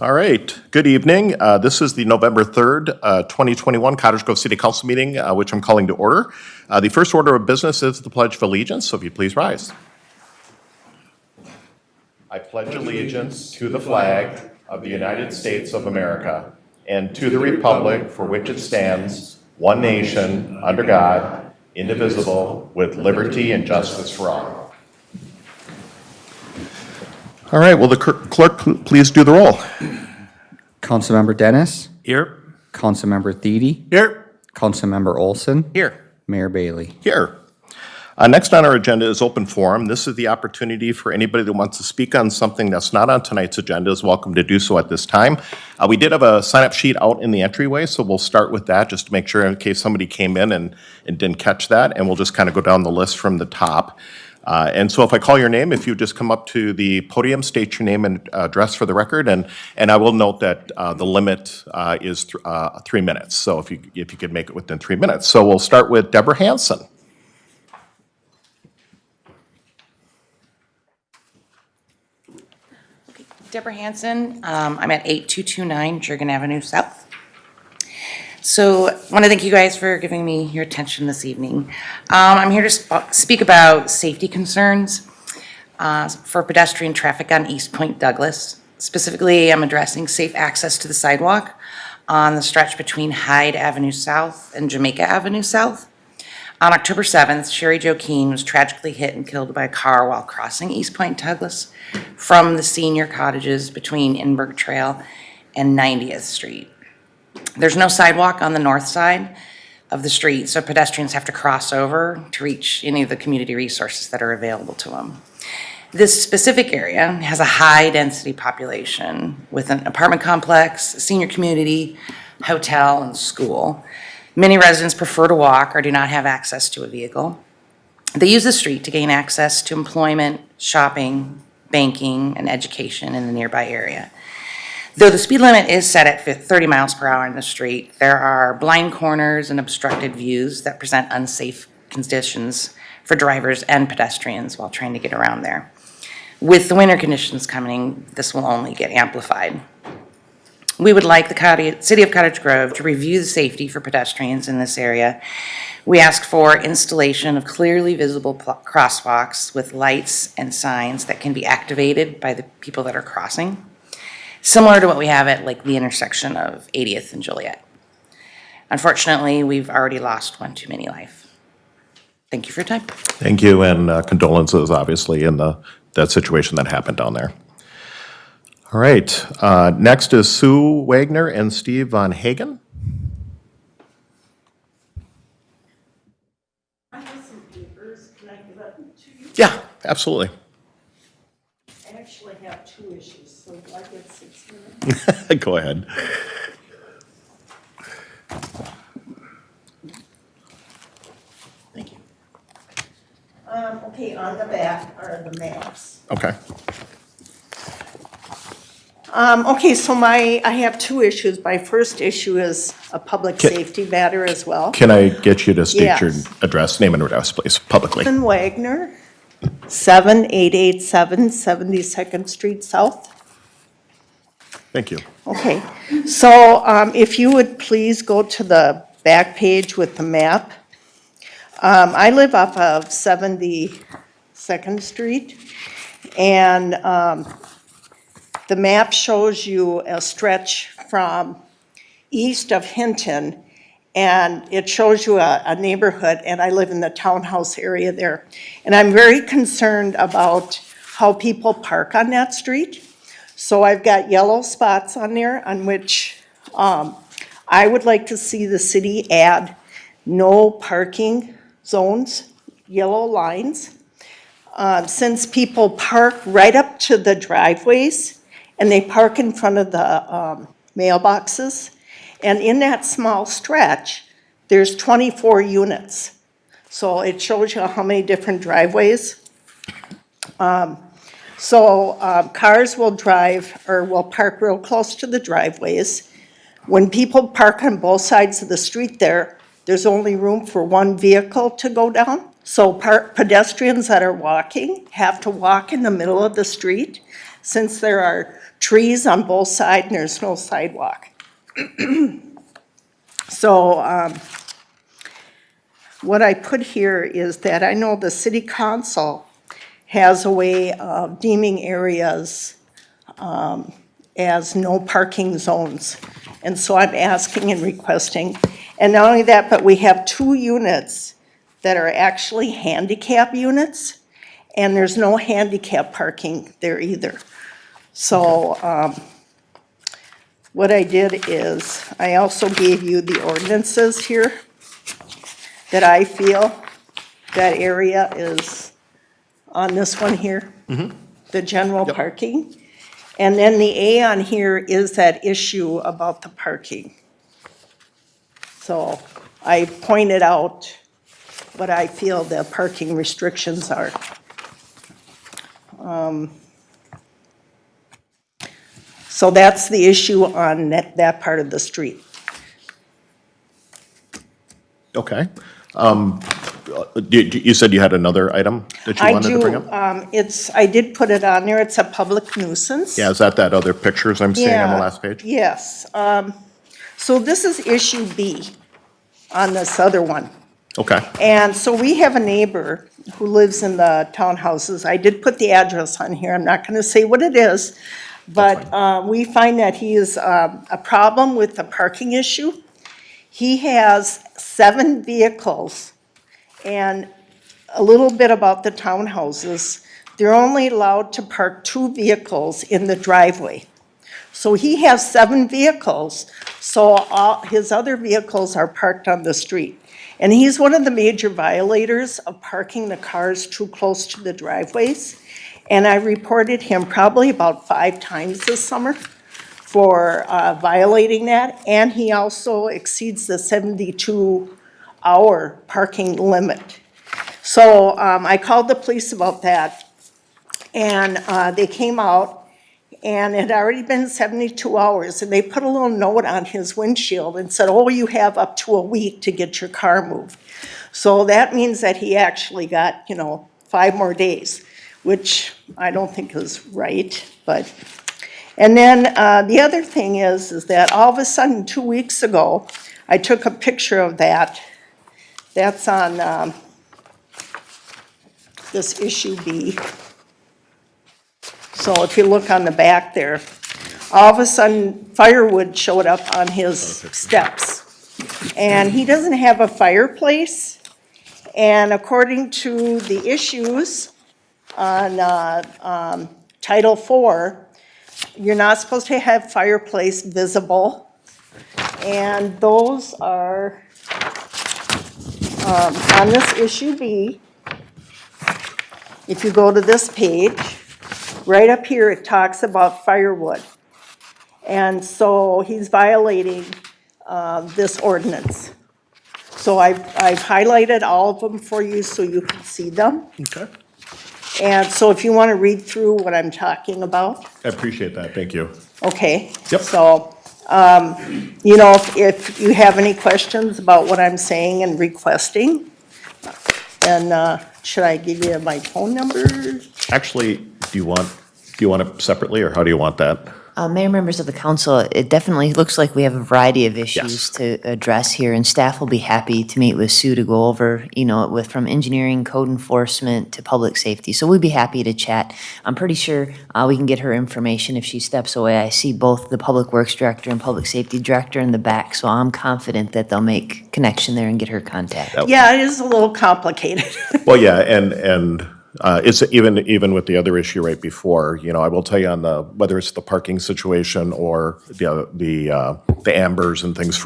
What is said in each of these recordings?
All right, good evening. This is the November 3rd, 2021 Cottage Grove City Council meeting, which I'm calling to order. The first order of business is the Pledge of Allegiance, so if you please rise. I pledge allegiance to the flag of the United States of America and to the republic for which it stands, one nation, under God, indivisible, with liberty and justice for all. All right, will the clerk please do the roll? Councilmember Dennis. Here. Councilmember Thiede. Here. Councilmember Olson. Here. Mayor Bailey. Here. Next on our agenda is open forum. This is the opportunity for anybody that wants to speak on something that's not on tonight's agenda is welcome to do so at this time. We did have a sign-up sheet out in the entryway, so we'll start with that just to make sure in case somebody came in and didn't catch that, and we'll just kind of go down the list from the top. And so if I call your name, if you just come up to the podium, state your name and address for the record, and I will note that the limit is 3 minutes, so if you could make it within 3 minutes. So we'll start with Deborah Hanson. Deborah Hanson. I'm at 8229 Jurgen Avenue South. So I want to thank you guys for giving me your attention this evening. I'm here to speak about safety concerns for pedestrian traffic on East Point Douglas. Specifically, I'm addressing safe access to the sidewalk on the stretch between Hyde Avenue South and Jamaica Avenue South. On October 7th, Sherry Jo Keene was tragically hit and killed by a car while crossing East Point Douglas from the senior cottages between Inberg Trail and 90th Street. There's no sidewalk on the north side of the street, so pedestrians have to cross over to reach any of the community resources that are available to them. This specific area has a high-density population with an apartment complex, a senior community, hotel, and school. Many residents prefer to walk or do not have access to a vehicle. They use the street to gain access to employment, shopping, banking, and education in the nearby area. Though the speed limit is set at 30 miles per hour in the street, there are blind corners and obstructed views that present unsafe conditions for drivers and pedestrians while trying to get around there. With the winter conditions coming, this will only get amplified. We would like the City of Cottage Grove to review the safety for pedestrians in this area. We ask for installation of clearly visible crosswalks with lights and signs that can be activated by the people that are crossing, similar to what we have at like the intersection of 80th and Joliet. Unfortunately, we've already lost one too many life. Thank you for your time. Thank you, and condolences, obviously, in that situation that happened down there. All right, next is Sue Wagner and Steve Von Hagen. I have some papers. Can I give up to you? Yeah, absolutely. I actually have two issues, so I get 6 minutes. Go ahead. Thank you. Okay, on the back are the maps. Okay. Okay, so I have two issues. My first issue is a public safety matter as well. Can I get you to state your Yes. address, name and address, please, publicly? Susan Wagner, 7887 72nd Street South. Thank you. Okay, so if you would please go to the back page with the map. I live off of 72nd Street, and the map shows you a stretch from east of Hinton, and it shows you a neighborhood, and I live in the townhouse area there. And I'm very concerned about how people park on that street. So I've got yellow spots on there on which I would like to see the city add no parking zones, yellow lines. Since people park right up to the driveways, and they park in front of the mailboxes. And in that small stretch, there's 24 units. So it shows you how many different driveways. Cars will drive or will park real close to the driveways. When people park on both sides of the street there's only room for one vehicle to go down. So pedestrians that are walking have to walk in the middle of the street since there are trees on both sides and there's no sidewalk. So what I put here is that I know the city council has a way of deeming areas as no parking zones. And so I'm asking and requesting, and not only that, but we have 2 units that are actually handicap units, and there's no handicap parking there either. So what I did is, I also gave you the ordinances here that I feel that area is on this one here, the general parking. And then the A on here is that issue about the parking. So I pointed out what I feel the parking restrictions are. So that's the issue on that part of the street. Okay. You said you had another item that you I wanted to bring up? I did put it on there, it's a public nuisance. Yeah, is that other pictures I'm seeing on the Yeah, last page? Yes. So this is issue B on this other one. Okay, And so we have a neighbor who lives in the townhouses. I did put the address on here. I'm not gonna say what it is. But we find that he is a problem with the parking issue. He has 7 vehicles. And a little bit about the townhouses. They're only allowed to park 2 vehicles in the driveway. So he has 7 vehicles, so all his other vehicles are parked on the street. And he's one of the major violators of parking the cars too close to the driveways. And I reported him probably about 5 times this summer for violating that. And he also exceeds the 72-hour parking limit. So I called the police about that, and they came out, and it had already been 72 hours, and they put a little note on his windshield and said, oh, you have up to a week to get your car moved. So that means that he actually got, 5 more days, which I don't think is right, but. And then the other thing is that all of a sudden, 2 weeks ago, I took a picture of that. That's on this issue B. So if you look on the back there, all of a sudden firewood showed up on his steps. And he doesn't have a fireplace. And according to the issues on Title IV, you're not supposed to have fireplace visible. And those are on this issue B. If you go to this page, right up here, it talks about firewood. And so he's violating this ordinance. So I've highlighted all of them for you so you can see them. okay. And so if you want to read through what I'm talking about, I appreciate that, thank you. okay? Yep. So, if you have any questions about what I'm saying and requesting, then should I give you my phone number? Actually, do you want it separately, or how do you want that? Mayor, members of the council, it definitely looks like we have a variety of issues Yes. to address here, and staff will be happy to meet with Sue to go over, from engineering, code enforcement to public safety. So we'd be happy to chat. I'm pretty sure we can get her information if she steps away. I see both the public works director and public safety director in the back, so I'm confident that they'll make connection there and get her contact. Yeah, it is a little complicated. Well, yeah, and it's even with the other issue right before, I will tell you on whether it's the parking situation or the ambers and things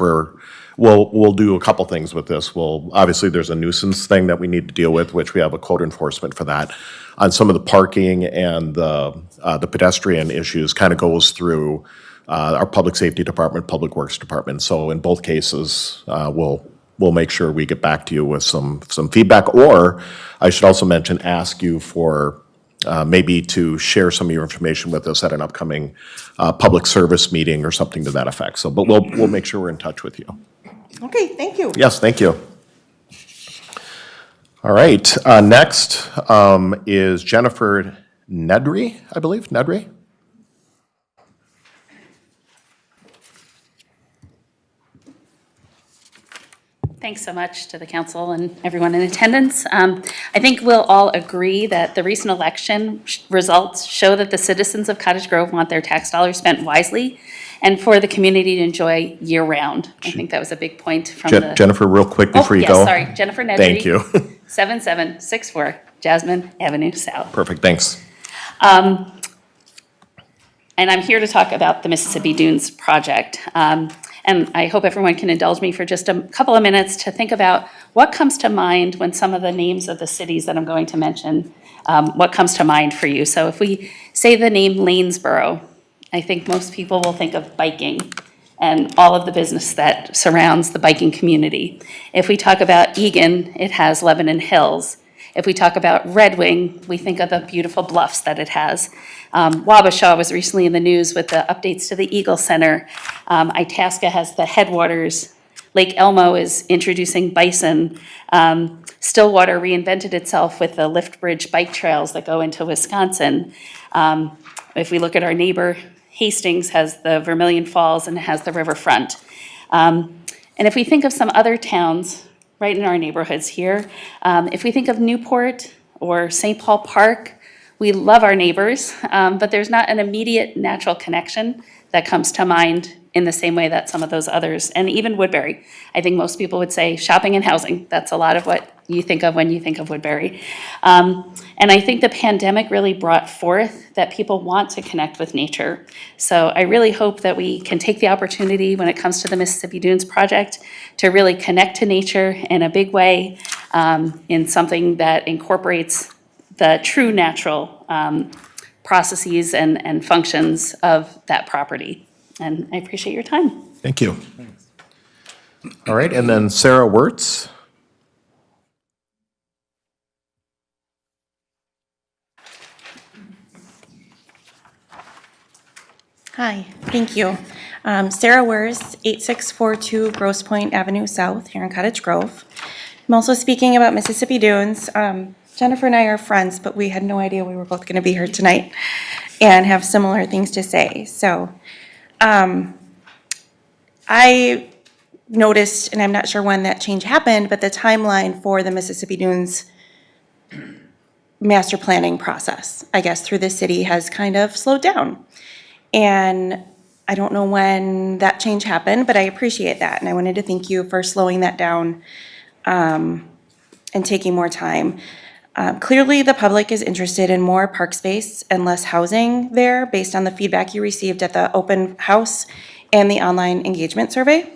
we'll do a couple things with this. Obviously, there's a nuisance thing that we need to deal with, which we have a code enforcement for that. On some of the parking and the pedestrian issues kind of goes through our public safety department, public works department. So in both cases, we'll make sure we get back to you with some feedback, or I should also mention, ask you for maybe to share some of your information with us at an upcoming public service meeting or something to that effect. So, but we'll make sure we're in touch with you. Okay, thank you. Yes, thank you. All right, next is Jennifer Nedry, I believe, Nedry? Thanks so much to the council and everyone in attendance. I think we'll all agree that the recent election results show that the citizens of Cottage Grove want their tax dollars spent wisely and for the community to enjoy year-round. I think that was a big point from the... Jennifer, real quick before you go. Oh, yes, sorry, Jennifer Nedry. Thank you. 7764 Jasmine Avenue South. Perfect, thanks. And I'm here to talk about the Mississippi Dunes project. And I hope everyone can indulge me for just a couple of minutes to think about what comes to mind when some of the names of the cities that I'm going to mention, what comes to mind for you. So if we say the name Lanesboro, I think most people will think of biking and all of the business that surrounds the biking community. If we talk about Egan, it has Lebanon Hills. If we talk about Red Wing, we think of the beautiful bluffs that it has. Wabasha was recently in the news with the updates to the Eagle Center. Itasca has the headwaters. Lake Elmo is introducing bison. Stillwater reinvented itself with the lift bridge bike trails that go into Wisconsin. If we look at our neighbor, Hastings has the Vermilion Falls and has the riverfront. And if we think of some other towns right in our neighborhoods here, if we think of Newport or St. Paul Park, we love our neighbors, but there's not an immediate natural connection that comes to mind in the same way that some of those others, and even Woodbury. I think most people would say shopping and housing. That's a lot of what you think of when you think of Woodbury. And I think the pandemic really brought forth that people want to connect with nature. So I really hope that we can take the opportunity when it comes to the Mississippi Dunes project to really connect to nature in a big way, in something that incorporates the true natural processes and functions of that property. And I appreciate your time. Thank you. All right, and then Sarah Wirtz. Hi, thank you. Sarah Wers, 8642 Grosse Pointe Avenue South here in Cottage Grove. I'm also speaking about Mississippi Dunes. Jennifer and I are friends, but we had no idea we were both going to be here tonight and have similar things to say. So I noticed, and I'm not sure when that change happened, but the timeline for the Mississippi Dunes master planning process, I guess, through the city has kind of slowed down. And I don't know when that change happened, but I appreciate that. And I wanted to thank you for slowing that down and taking more time. Clearly, the public is interested in more park space and less housing there based on the feedback you received at the open house and the online engagement survey.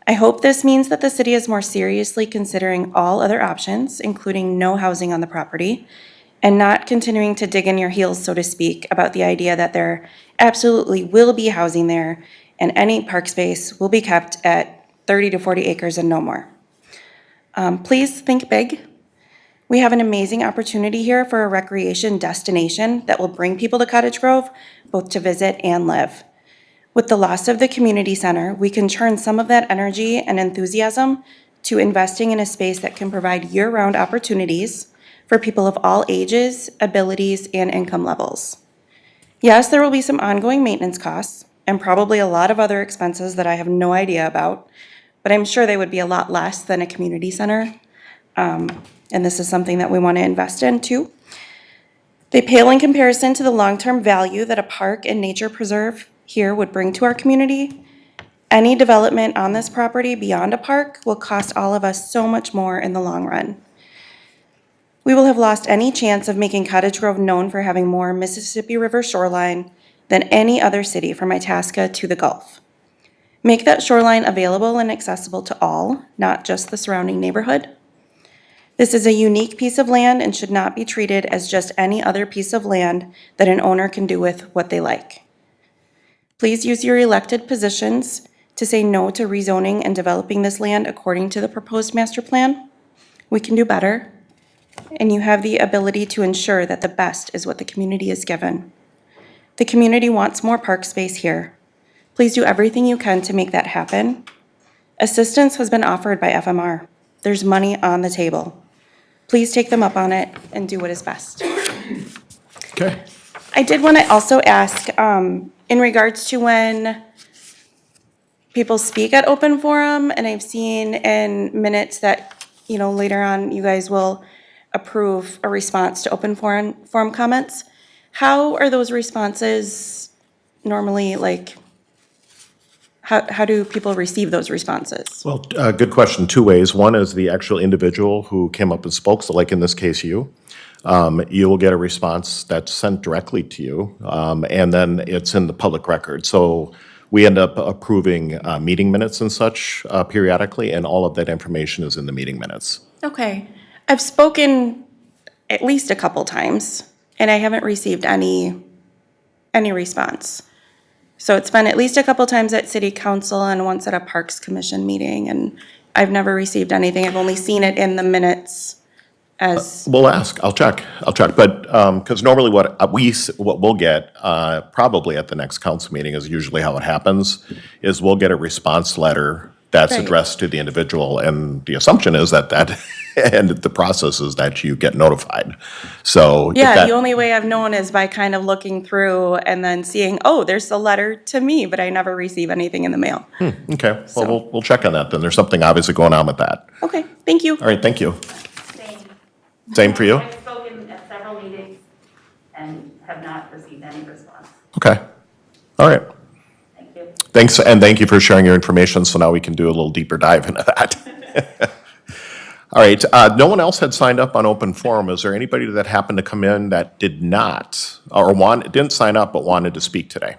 I hope this means that the city is more seriously considering all other options, including no housing on the property, and not continuing to dig in your heels, so to speak, about the idea that there absolutely will be housing there and any park space will be kept at 30 to 40 acres and no more. Please think big. We have an amazing opportunity here for a recreation destination that will bring people to Cottage Grove, both to visit and live. With the loss of the community center, we can turn some of that energy and enthusiasm to investing in a space that can provide year-round opportunities for people of all ages, abilities, and income levels. Yes, there will be some ongoing maintenance costs and probably a lot of other expenses that I have no idea about, but I'm sure they would be a lot less than a community center. And this is something that we want to invest in too. They pale in comparison to the long-term value that a park and nature preserve here would bring to our community. Any development on this property beyond a park will cost all of us so much more in the long run. We will have lost any chance of making Cottage Grove known for having more Mississippi River shoreline than any other city from Itasca to the Gulf. Make that shoreline available and accessible to all, not just the surrounding neighborhood. This is a unique piece of land and should not be treated as just any other piece of land that an owner can do with what they like. Please use your elected positions to say no to rezoning and developing this land according to the proposed master plan. We can do better, and you have the ability to ensure that the best is what the community is given. The community wants more park space here. Please do everything you can to make that happen. Assistance has been offered by FMR. There's money on the table. please take them up on it and do what is best. Okay. I did want to also ask, in regards to when people speak at open forum, and I've seen in minutes that, later on, you guys will approve a response to open forum comments. How are those responses normally, how do people receive those responses? Well, good question, two ways. One is the actual individual who came up and spoke, so like in this case, you. You will get a response that's sent directly to you, and then it's in the public record. So we end up approving meeting minutes and such periodically, and all of that information is in the meeting minutes. Okay. I've spoken at least a couple times, and I haven't received any response. So it's been at least a couple times at city council and once at a parks commission meeting, and I've never received anything. I've only seen it in the minutes as, We'll ask, I'll check, but, because normally what we'll get, probably at the next council meeting is usually how it happens, is we'll get a response letter that's Right. addressed to the individual, and the assumption is that and the process is that you get notified. So. if yeah, that- the only way I've known is by kind of looking through and then seeing, oh, there's a letter to me, but I never receive anything in the mail. Okay, So- well, we'll check on that then. There's something obviously going on with that. Okay, thank you. All right, thank you. Same for you? I've spoken at several meetings and have not received any response. Okay, all right. Thank you. Thanks, and thank you for sharing your information, so now we can do a little deeper dive into that. All right, no one else had signed up on open forum. Is there anybody that happened to come in that did not, or didn't sign up but wanted to speak today?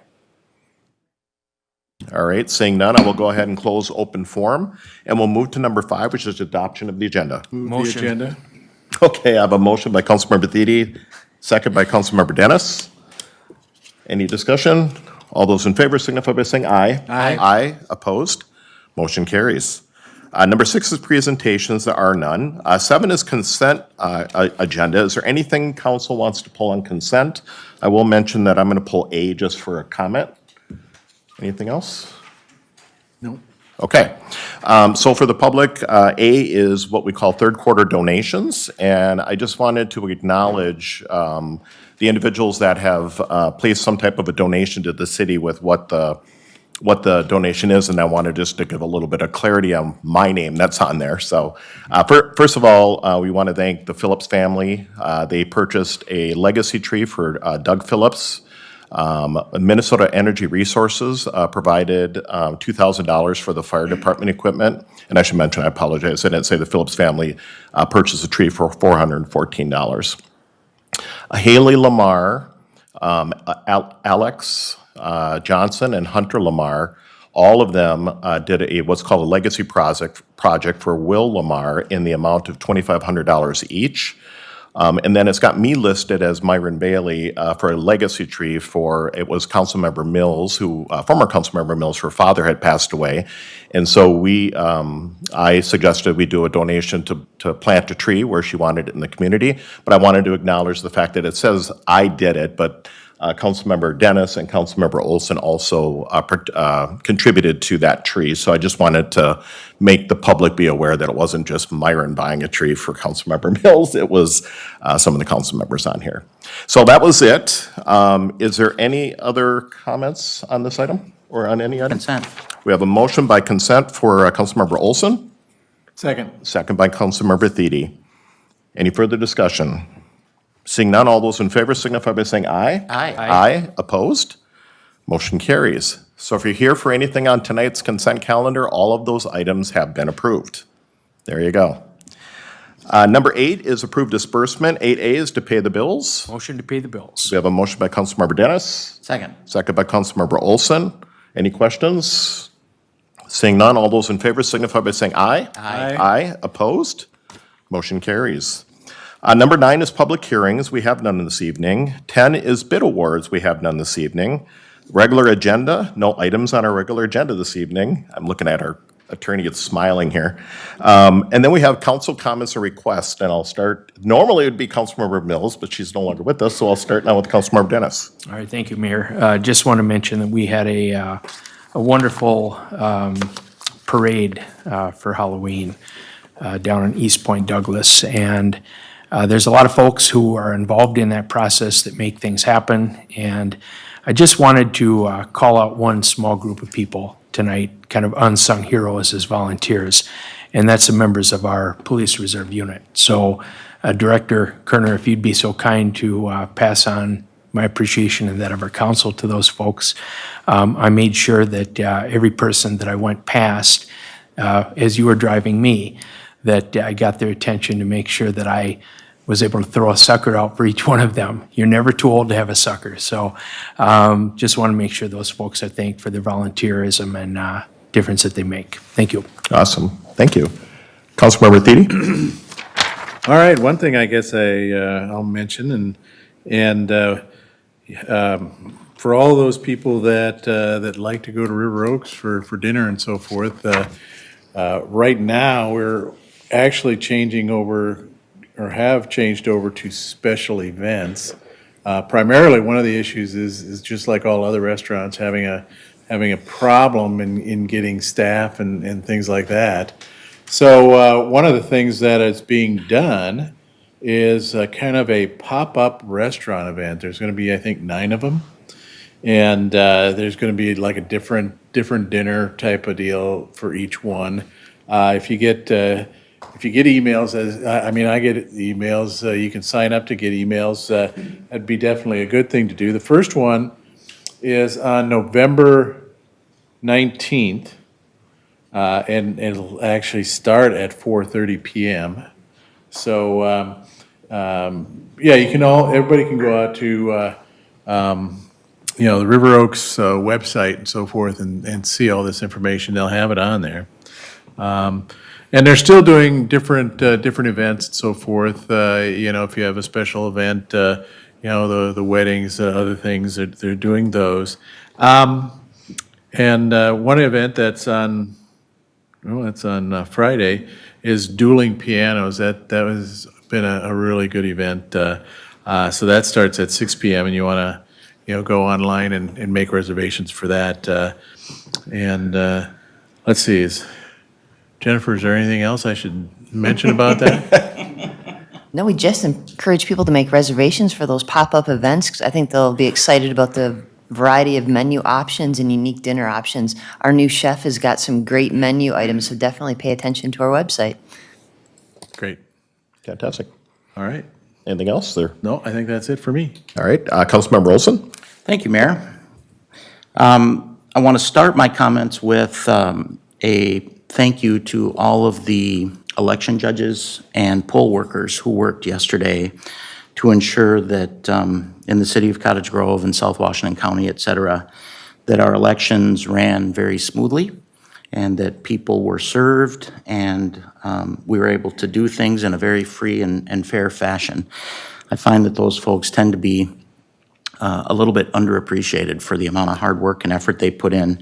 All right, seeing none, I will go ahead and close open forum, and we'll move to number 5, which is adoption of the agenda. Move the agenda. Okay, I have a motion by Councilmember Thiede, second by Councilmember Dennis. Any discussion? All those in favor signify by saying aye. Aye. Aye, opposed? Motion carries. Number 6 is presentations. There are none. 7 is consent agenda. Is there anything council wants to pull on consent? I will mention that I'm going to pull A just for a comment. Anything else? No. Okay, so for the public, A is what we call third quarter donations, and I just wanted to acknowledge the individuals that have placed some type of a donation to the city with what the donation is, and I wanted just to give a little bit of clarity on my name that's on there. So, first of all, we want to thank the Phillips family. They purchased a legacy tree for Doug Phillips. Minnesota Energy Resources provided $2,000 for the fire department equipment. And I should mention, I apologize, I didn't say the Phillips family purchased a tree for $414. Haley Lamar, Alex Johnson, and Hunter Lamar, all of them did what's called a legacy project for Will Lamar in the amount of $2,500 each. And then it's got me listed as Myron Bailey for a legacy tree it was Councilmember Mills, former Councilmember Mills, her father had passed away. And so I suggested we do a donation to plant a tree where she wanted it in the community. But I wanted to acknowledge the fact that it says I did it, but Councilmember Dennis and Councilmember Olson also contributed to that tree. So I just wanted to make the public be aware that it wasn't just Myron buying a tree for Councilmember Mills. It was some of the council members on here. So that was it. Is there any other comments on this item or on any item? Consent. We have a motion by consent for Councilmember Olson, Second. second by Councilmember Thiede. Any further discussion? Seeing none, all those in favor signify by saying aye. Aye. Aye, opposed? Motion carries. So if you're here for anything on tonight's consent calendar, all of those items have been approved. There you go. Number 8 is approved disbursement. 8A is to pay the bills. Motion to pay the bills. We have a motion by Councilmember Dennis, Second. second by Councilmember Olson. Any questions? Seeing none, all those in favor signify by saying aye. Aye. Aye, opposed? Motion carries. Number 9 is public hearings. We have none this evening. 10 is bid awards. We have none this evening. Regular agenda, no items on our regular agenda this evening. I'm looking at our attorney, it's smiling here. And then we have council comments or requests, and I'll start, normally it would be Councilmember Mills, but she's no longer with us, so I'll start now with Councilmember Dennis. All right, thank you, Mayor. Just want to mention that we had a wonderful parade for Halloween. down in East Point Douglas. And there's a lot of folks who are involved in that process that make things happen. And I just wanted to call out one small group of people tonight, kind of unsung heroes as volunteers, and that's the members of our Police Reserve Unit. So Director Kerner, if you'd be so kind to pass on my appreciation and that of our council to those folks. I made sure that every person that I went past, as you were driving me, that I got their attention to make sure that I was able to throw a sucker out for each one of them. You're never too old to have a sucker. So just want to make sure those folks are thanked for their volunteerism and difference that they make. Thank you. Awesome. Thank you. Councilmember Thiede? All right, one thing I guess I'll mention, and for all those people that like to go to River Oaks for dinner and so forth, right now, we're actually changing over, or have changed over to special events. Primarily, one of the issues is just like all other restaurants, having a problem in getting staff and things like that. So one of the things that is being done is kind of a pop-up restaurant event. There's going to be, I think, 9 of them. And there's going to be like a different dinner type of deal for each one. If you get emails, I get emails, you can sign up to get emails. That'd be definitely a good thing to do. The first one is on November 19th, and it'll actually start at 4:30 p.m. So, yeah, everybody can go out to, the River Oaks website and so forth and see all this information. They'll have it on there. And they're still doing different events and so forth. If you have a special event, the weddings, other things, they're doing those. And one event that's on Friday is dueling pianos. That has been a really good event. So that starts at 6 p.m. and you want to go online and make reservations for that. Let's see, Jennifer, is there anything else I should mention about that? No, we just encourage people to make reservations for those pop-up events, because I think they'll be excited about the variety of menu options and unique dinner options. Our new chef has got some great menu items, so definitely pay attention to our website. Great. Fantastic. All right. Anything else there? No, I think that's it for me. All right. Councilmember Olson? Thank you, Mayor. I want to start my comments with a thank you to all of the election judges and poll workers who worked yesterday to ensure that in the city of Cottage Grove and South Washington County, et cetera, that our elections ran very smoothly and that people were served and we were able to do things in a very free and fair fashion. I find that those folks tend to be a little bit underappreciated for the amount of hard work and effort they put in.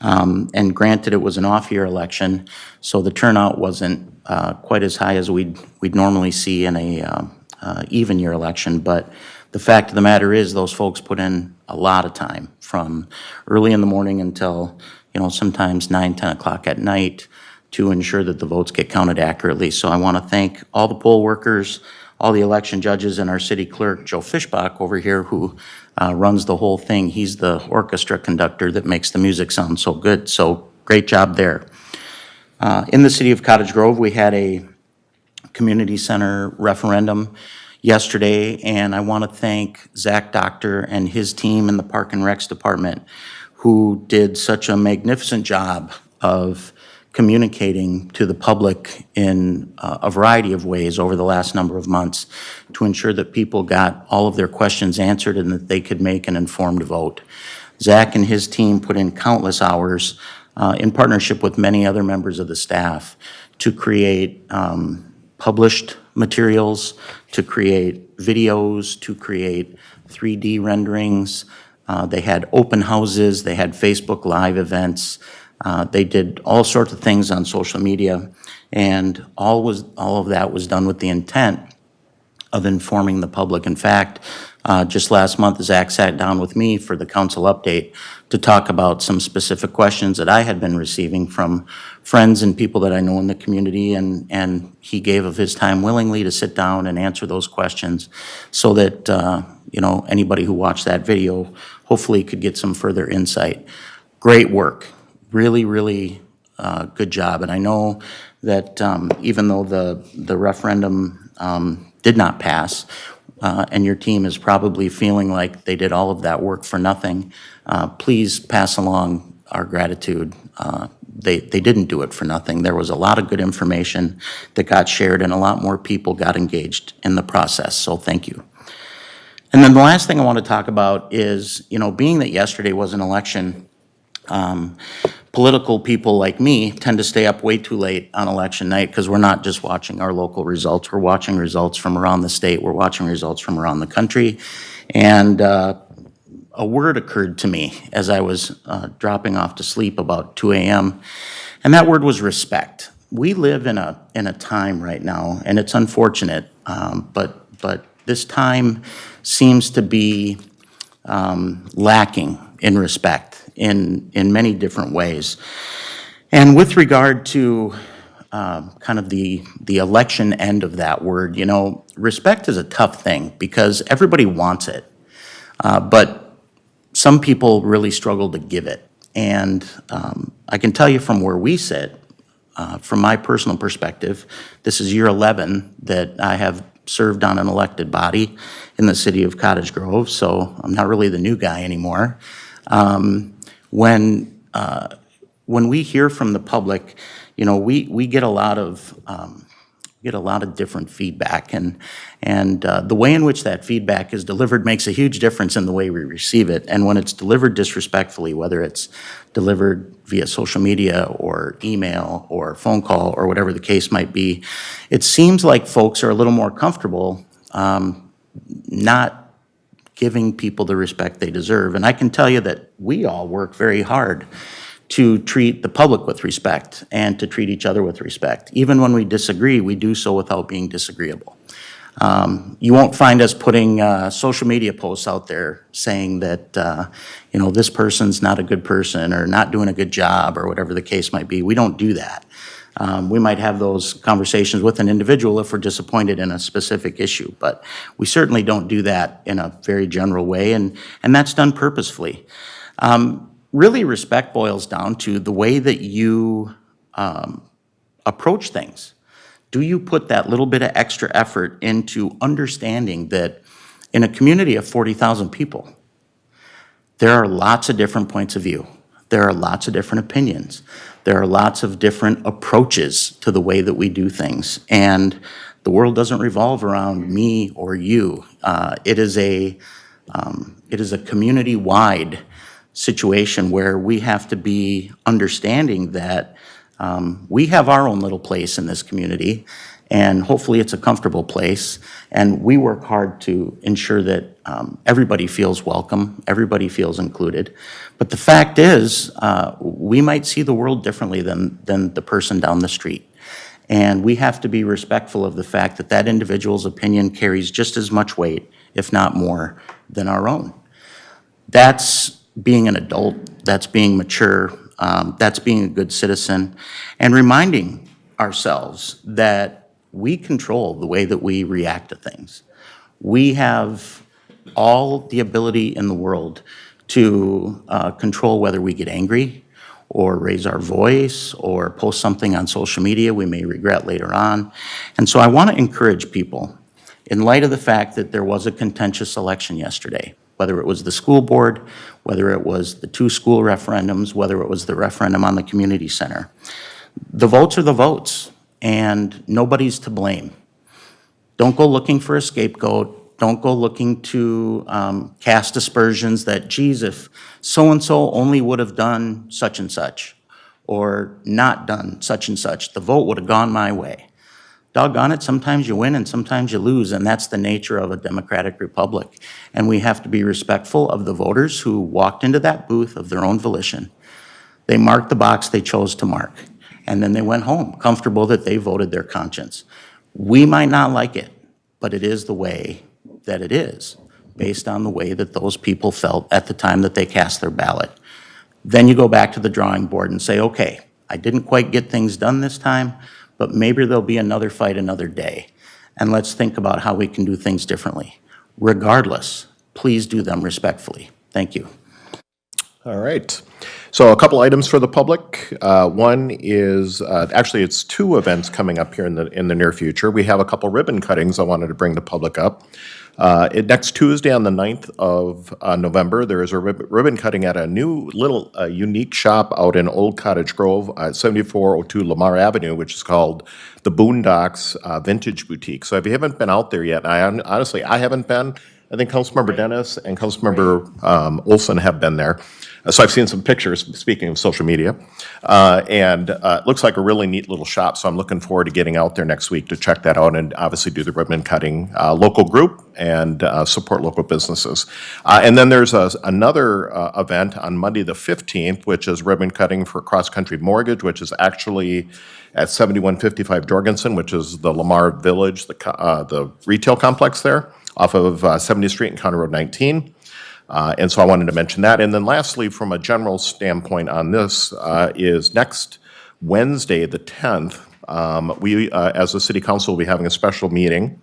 And granted, it was an off-year election, so the turnout wasn't quite as high as we'd normally see in a even-year election. But the fact of the matter is, those folks put in a lot of time from early in the morning until sometimes 9, 10 o'clock at night to ensure that the votes get counted accurately. So I want to thank all the poll workers, all the election judges, and our city clerk, Joe Fischbach, over here, who runs the whole thing. He's the orchestra conductor that makes the music sound so good. So great job there. In the city of Cottage Grove, we had a community center referendum yesterday, and I want to thank Zach Doctor and his team in the Park and Recs Department, who did such a magnificent job of communicating to the public in a variety of ways over the last number of months to ensure that people got all of their questions answered and that they could make an informed vote. Zach and his team put in countless hours in partnership with many other members of the staff to create published materials, to create videos, to create 3D renderings. They had open houses, they had Facebook Live events. They did all sorts of things on social media, and all of that was done with the intent of informing the public. In fact, just last month, Zach sat down with me for the council update to talk about some specific questions that I had been receiving from friends and people that I know in the community, and he gave of his time willingly to sit down and answer those questions so that, anybody who watched that video hopefully could get some further insight. Great work. Really, really good job. And I know that even though the referendum did not pass, and your team is probably feeling like they did all of that work for nothing, please pass along our gratitude. They didn't do it for nothing. There was a lot of good information that got shared, and a lot more people got engaged in the process, so thank you. And then the last thing I want to talk about is, being that yesterday was an election, political people like me tend to stay up way too late on election night because we're not just watching our local results. We're watching results from around the state. We're watching results from around the country. And a word occurred to me as I was dropping off to sleep about 2 a.m., and that word was respect. We live in a time right now, and it's unfortunate, but this time seems to be lacking in respect in many different ways. And with regard to kind of the election end of that word, respect is a tough thing because everybody wants it, but some people really struggle to give it. And I can tell you from where we sit, from my personal perspective, this is year 11 that I have served on an elected body in the city of Cottage Grove, so I'm not really the new guy anymore. When we hear from the public, we get a lot of different feedback, and the way in which that feedback is delivered makes a huge difference in the way we receive it. And when it's delivered disrespectfully, whether it's delivered via social media or email or phone call or whatever the case might be, it seems like folks are a little more comfortable not giving people the respect they deserve. And I can tell you that we all work very hard to treat the public with respect and to treat each other with respect. Even when we disagree, we do so without being disagreeable. You won't find us putting social media posts out there saying that, this person's not a good person or not doing a good job or whatever the case might be. We don't do that. We might have those conversations with an individual if we're disappointed in a specific issue, but we certainly don't do that in a very general way, and that's done purposefully. Really, respect boils down to the way that you approach things. Do you put that little bit of extra effort into understanding that in a community of 40,000 people, there are lots of different points of view. There are lots of different opinions. There are lots of different approaches to the way that we do things. And the world doesn't revolve around me or you. It is a community-wide situation where we have to be understanding that we have our own little place in this community, and hopefully it's a comfortable place, and we work hard to ensure that everybody feels welcome, everybody feels included. But the fact is, we might see the world differently than the person down the street. And we have to be respectful of the fact that that individual's opinion carries just as much weight, if not more, than our own. That's being an adult, that's being mature, that's being a good citizen, and reminding ourselves that we control the way that we react to things. We have all the ability in the world to control whether we get angry or raise our voice or post something on social media we may regret later on. And so I want to encourage people, in light of the fact that there was a contentious election yesterday, whether it was the school board, whether it was the 2 school referendums, whether it was the referendum on the community center, the votes are the votes, and nobody's to blame. Don't go looking for a scapegoat. Don't go looking to cast aspersions that, geez, if so-and-so only would have done such and such, or not done such and such, the vote would have gone my way. Doggone it, sometimes you win and sometimes you lose, and that's the nature of a democratic republic. And we have to be respectful of the voters who walked into that booth of their own volition. They marked the box they chose to mark, and then they went home, comfortable that they voted their conscience. We might not like it, but it is the way that it is, based on the way that those people felt at the time that they cast their ballot. Then you go back to the drawing board and say, okay, I didn't quite get things done this time, but maybe there'll be another fight another day. And let's think about how we can do things differently. Regardless, please do them respectfully. Thank you. All right. So a couple items for the public. One is, actually, it's two events coming up here in the near future. We have a couple ribbon cuttings I wanted to bring the public up. Next Tuesday on the 9th of November, there is a ribbon cutting at a new little unique shop out in Old Cottage Grove, 7402 Lamar Avenue, which is called the Boondocks Vintage Boutique. So if you haven't been out there yet, honestly, I haven't been. I think Councilmember Dennis and Councilmember Olson have been there. So I've seen some pictures, speaking of social media, and it looks like a really neat little shop, so I'm looking forward to getting out there next week to check that out and obviously do the ribbon cutting, local group, and support local businesses. And then there's another event on Monday the 15th, which is ribbon cutting for Cross Country Mortgage, which is actually at 7155 Jorgensen, which is the Lamar Village, the retail complex there, off of 70th Street and County Road 19. And so I wanted to mention that. And then lastly, from a general standpoint on this, is next Wednesday, the 10th, we, as a city council, will be having a special meeting.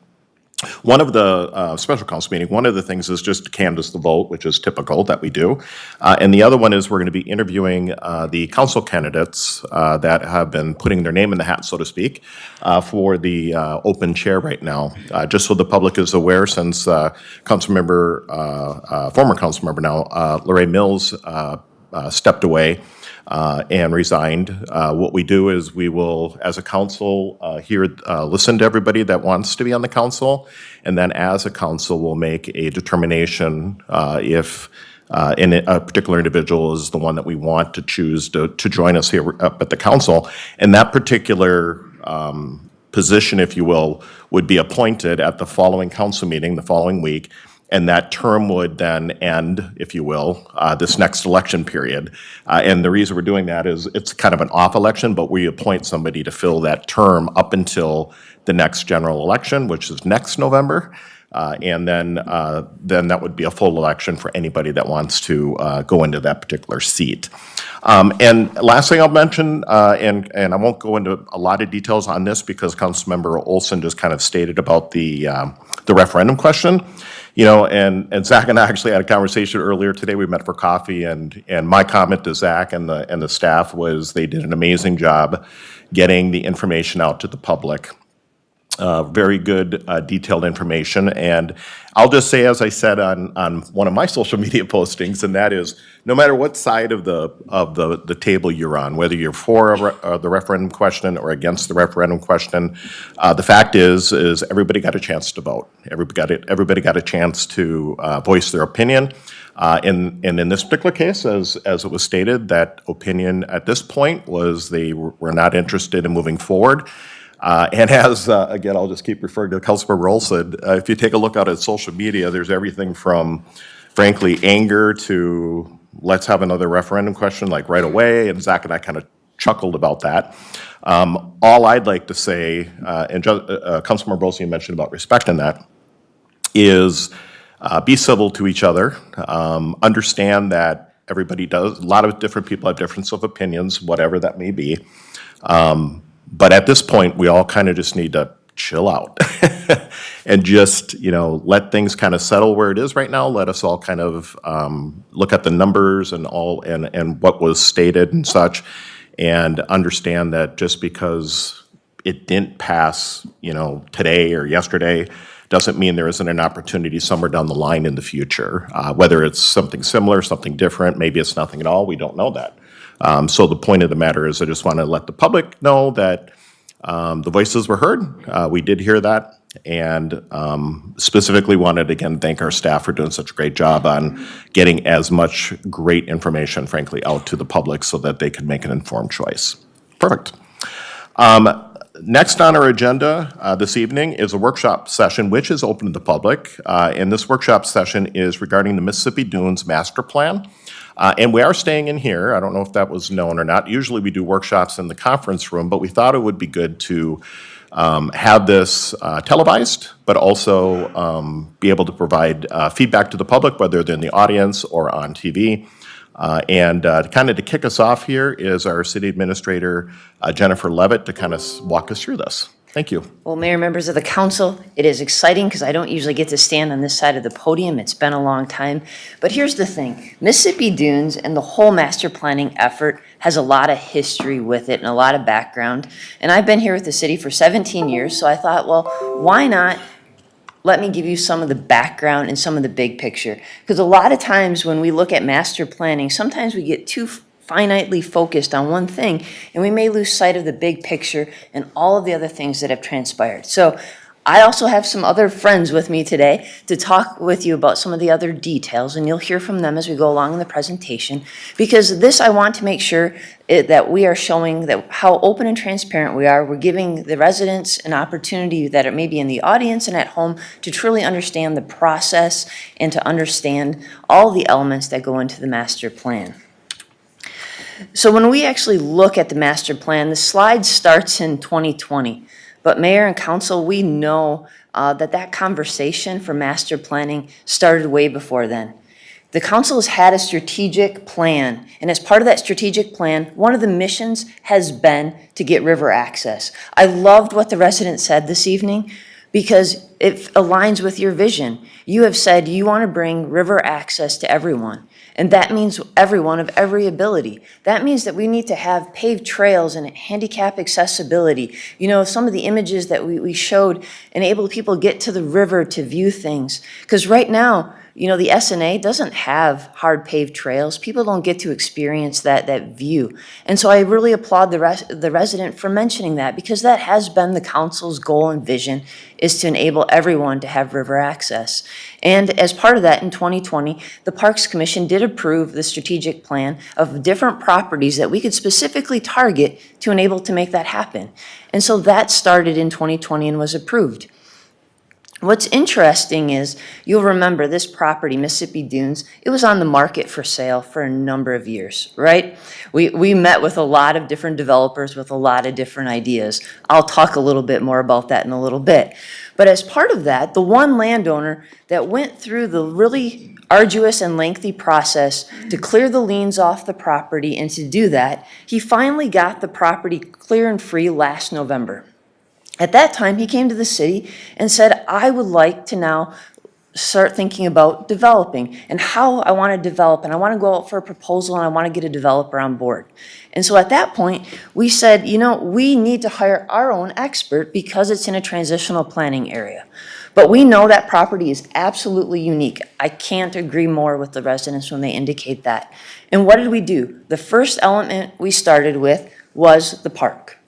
One of the special council meeting, one of the things is just to canvass the vote, which is typical that we do. And the other one is we're going to be interviewing the council candidates that have been putting their name in the hat, so to speak, for the open chair right now. Just so the public is aware, since former council member now, Lorraine Mills stepped away and resigned. What we do is we will, as a council, listen to everybody that wants to be on the council, and then as a council, we'll make a determination if a particular individual is the one that we want to choose to join us here up at the council. And that particular position, if you will, would be appointed at the following council meeting, the following week, and that term would then end, if you will, this next election period. And the reason we're doing that is it's kind of an off election, but we appoint somebody to fill that term up until the next general election, which is next November. And then that would be a full election for anybody that wants to go into that particular seat. And last thing I'll mention, and I won't go into a lot of details on this because Councilmember Olson just kind of stated about the referendum question. You know, and Zach and I actually had a conversation earlier today. We met for coffee, and my comment to Zach and the staff was they did an amazing job getting the information out to the public. Very good, detailed information. And I'll just say, as I said on one of my social media postings, and that is, no matter what side of the table you're on, whether you're for the referendum question or against the referendum question, the fact is everybody got a chance to vote. Everybody got a chance to voice their opinion. And in this particular case, as it was stated, that opinion at this point was they were not interested in moving forward. And as, again, I'll just keep referring to Councilmember Olson, if you take a look out at social media, there's everything from, frankly, anger to let's have another referendum question like right away, and Zach and I kind of chuckled about that. All I'd like to say, and Councilmember Olson, you mentioned about respecting that, is be civil to each other, understand that everybody does, a lot of different people have difference of opinions, whatever that may be. But at this point, we all kind of just need to chill out and just, you know, let things kind of settle where it is right now. Let us all kind of look at the numbers and what was stated and such, and understand that just because it didn't pass, you know, today or yesterday, doesn't mean there isn't an opportunity somewhere down the line in the future. Whether it's something similar, something different, maybe it's nothing at all, we don't know that. So the point of the matter is I just want to let the public know that the voices were heard. We did hear that, and specifically wanted to again thank our staff for doing such a great job on getting as much great information, frankly, out to the public so that they could make an informed choice. Perfect. Next on our agenda this evening is a workshop session which is open to the public. And this workshop session is regarding the Mississippi Dunes Master Plan. And we are staying in here. I don't know if that was known or not. Usually we do workshops in the conference room, but we thought it would be good to have this televised, but also be able to provide feedback to the public, whether they're in the audience or on TV. And kind of to kick us off here is our city administrator, Jennifer Levitt, to kind of walk us through this. Thank you. Well, Mayor, members of the council, it is exciting because I don't usually get to stand on this side of the podium. It's been a long time. But here's the thing. Mississippi Dunes and the whole master planning effort has a lot of history with it and a lot of background. And I've been here with the city for 17 years, so I thought, well, why not let me give you some of the background and some of the big picture? Because a lot of times when we look at master planning, sometimes we get too finitely focused on one thing, and we may lose sight of the big picture and all of the other things that have transpired. So I also have some other friends with me today to talk with you about some of the other details, and you'll hear from them as we go along in the presentation, because this, I want to make sure that we are showing that how open and transparent we are. We're giving the residents an opportunity that are maybe in the audience and at home to truly understand the process and to understand all the elements that go into the master plan. So when we actually look at the master plan, the slide starts in 2020. But Mayor and Council, we know that conversation for master planning started way before then. The council has had a strategic plan, and as part of that strategic plan, one of the missions has been to get river access. I loved what the resident said this evening because it aligns with your vision. You have said you want to bring river access to everyone. And that means everyone of every ability. That means that we need to have paved trails and handicap accessibility. You know, some of the images that we showed enable people to get to the river to view things. Because right now, you know, the SNA doesn't have hard paved trails. People don't get to experience that view. And so I really applaud the resident for mentioning that, because that has been the council's goal and vision, is to enable everyone to have river access. And as part of that, in 2020, the Parks Commission did approve the strategic plan of different properties that we could specifically target to enable to make that happen. And so that started in 2020 and was approved. What's interesting is, you'll remember this property, Mississippi Dunes, it was on the market for sale for a number of years, right? We met with a lot of different developers with a lot of different ideas. I'll talk a little bit more about that in a little bit. But as part of that, the one landowner that went through the really arduous and lengthy process to clear the liens off the property, and to do that, he finally got the property clear and free last November. At that time, he came to the city and said, I would like to now start thinking about developing and how I want to develop, and I want to go out for a proposal, and I want to get a developer on board. And so at that point, we said, you know, we need to hire our own expert because it's in a transitional planning area. But we know that property is absolutely unique. I can't agree more with the residents when they indicate that. And what did we do? The first element we started with was the park.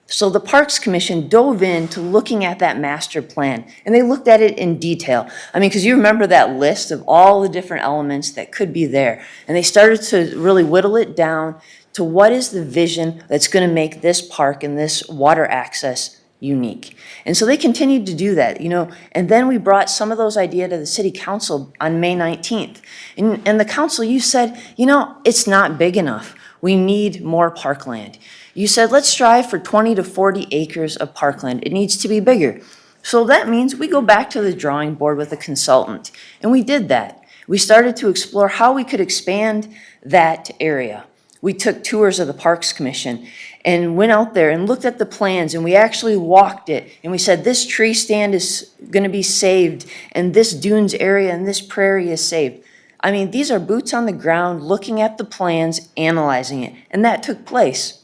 So the Parks Commission dove into looking at that master plan, and they looked at it in detail. I mean, because you remember that list of all the different elements that could be there. And they started to really whittle it down to what is the vision that's going to make this park and this water access unique. And so they continued to do that, you know, and then we brought some of those ideas to the city council on May 19th. And the council, you said, you know, it's not big enough. We need more parkland. You said, let's strive for 20 to 40 acres of parkland. It needs to be bigger. So that means we go back to the drawing board with a consultant. And we did that. We started to explore how we could expand that area. We took tours of the Parks Commission and went out there and looked at the plans, and we actually walked it. And we said, this tree stand is going to be saved, and this dunes area and this prairie is saved. I mean, these are boots on the ground, looking at the plans, analyzing it. And that took place.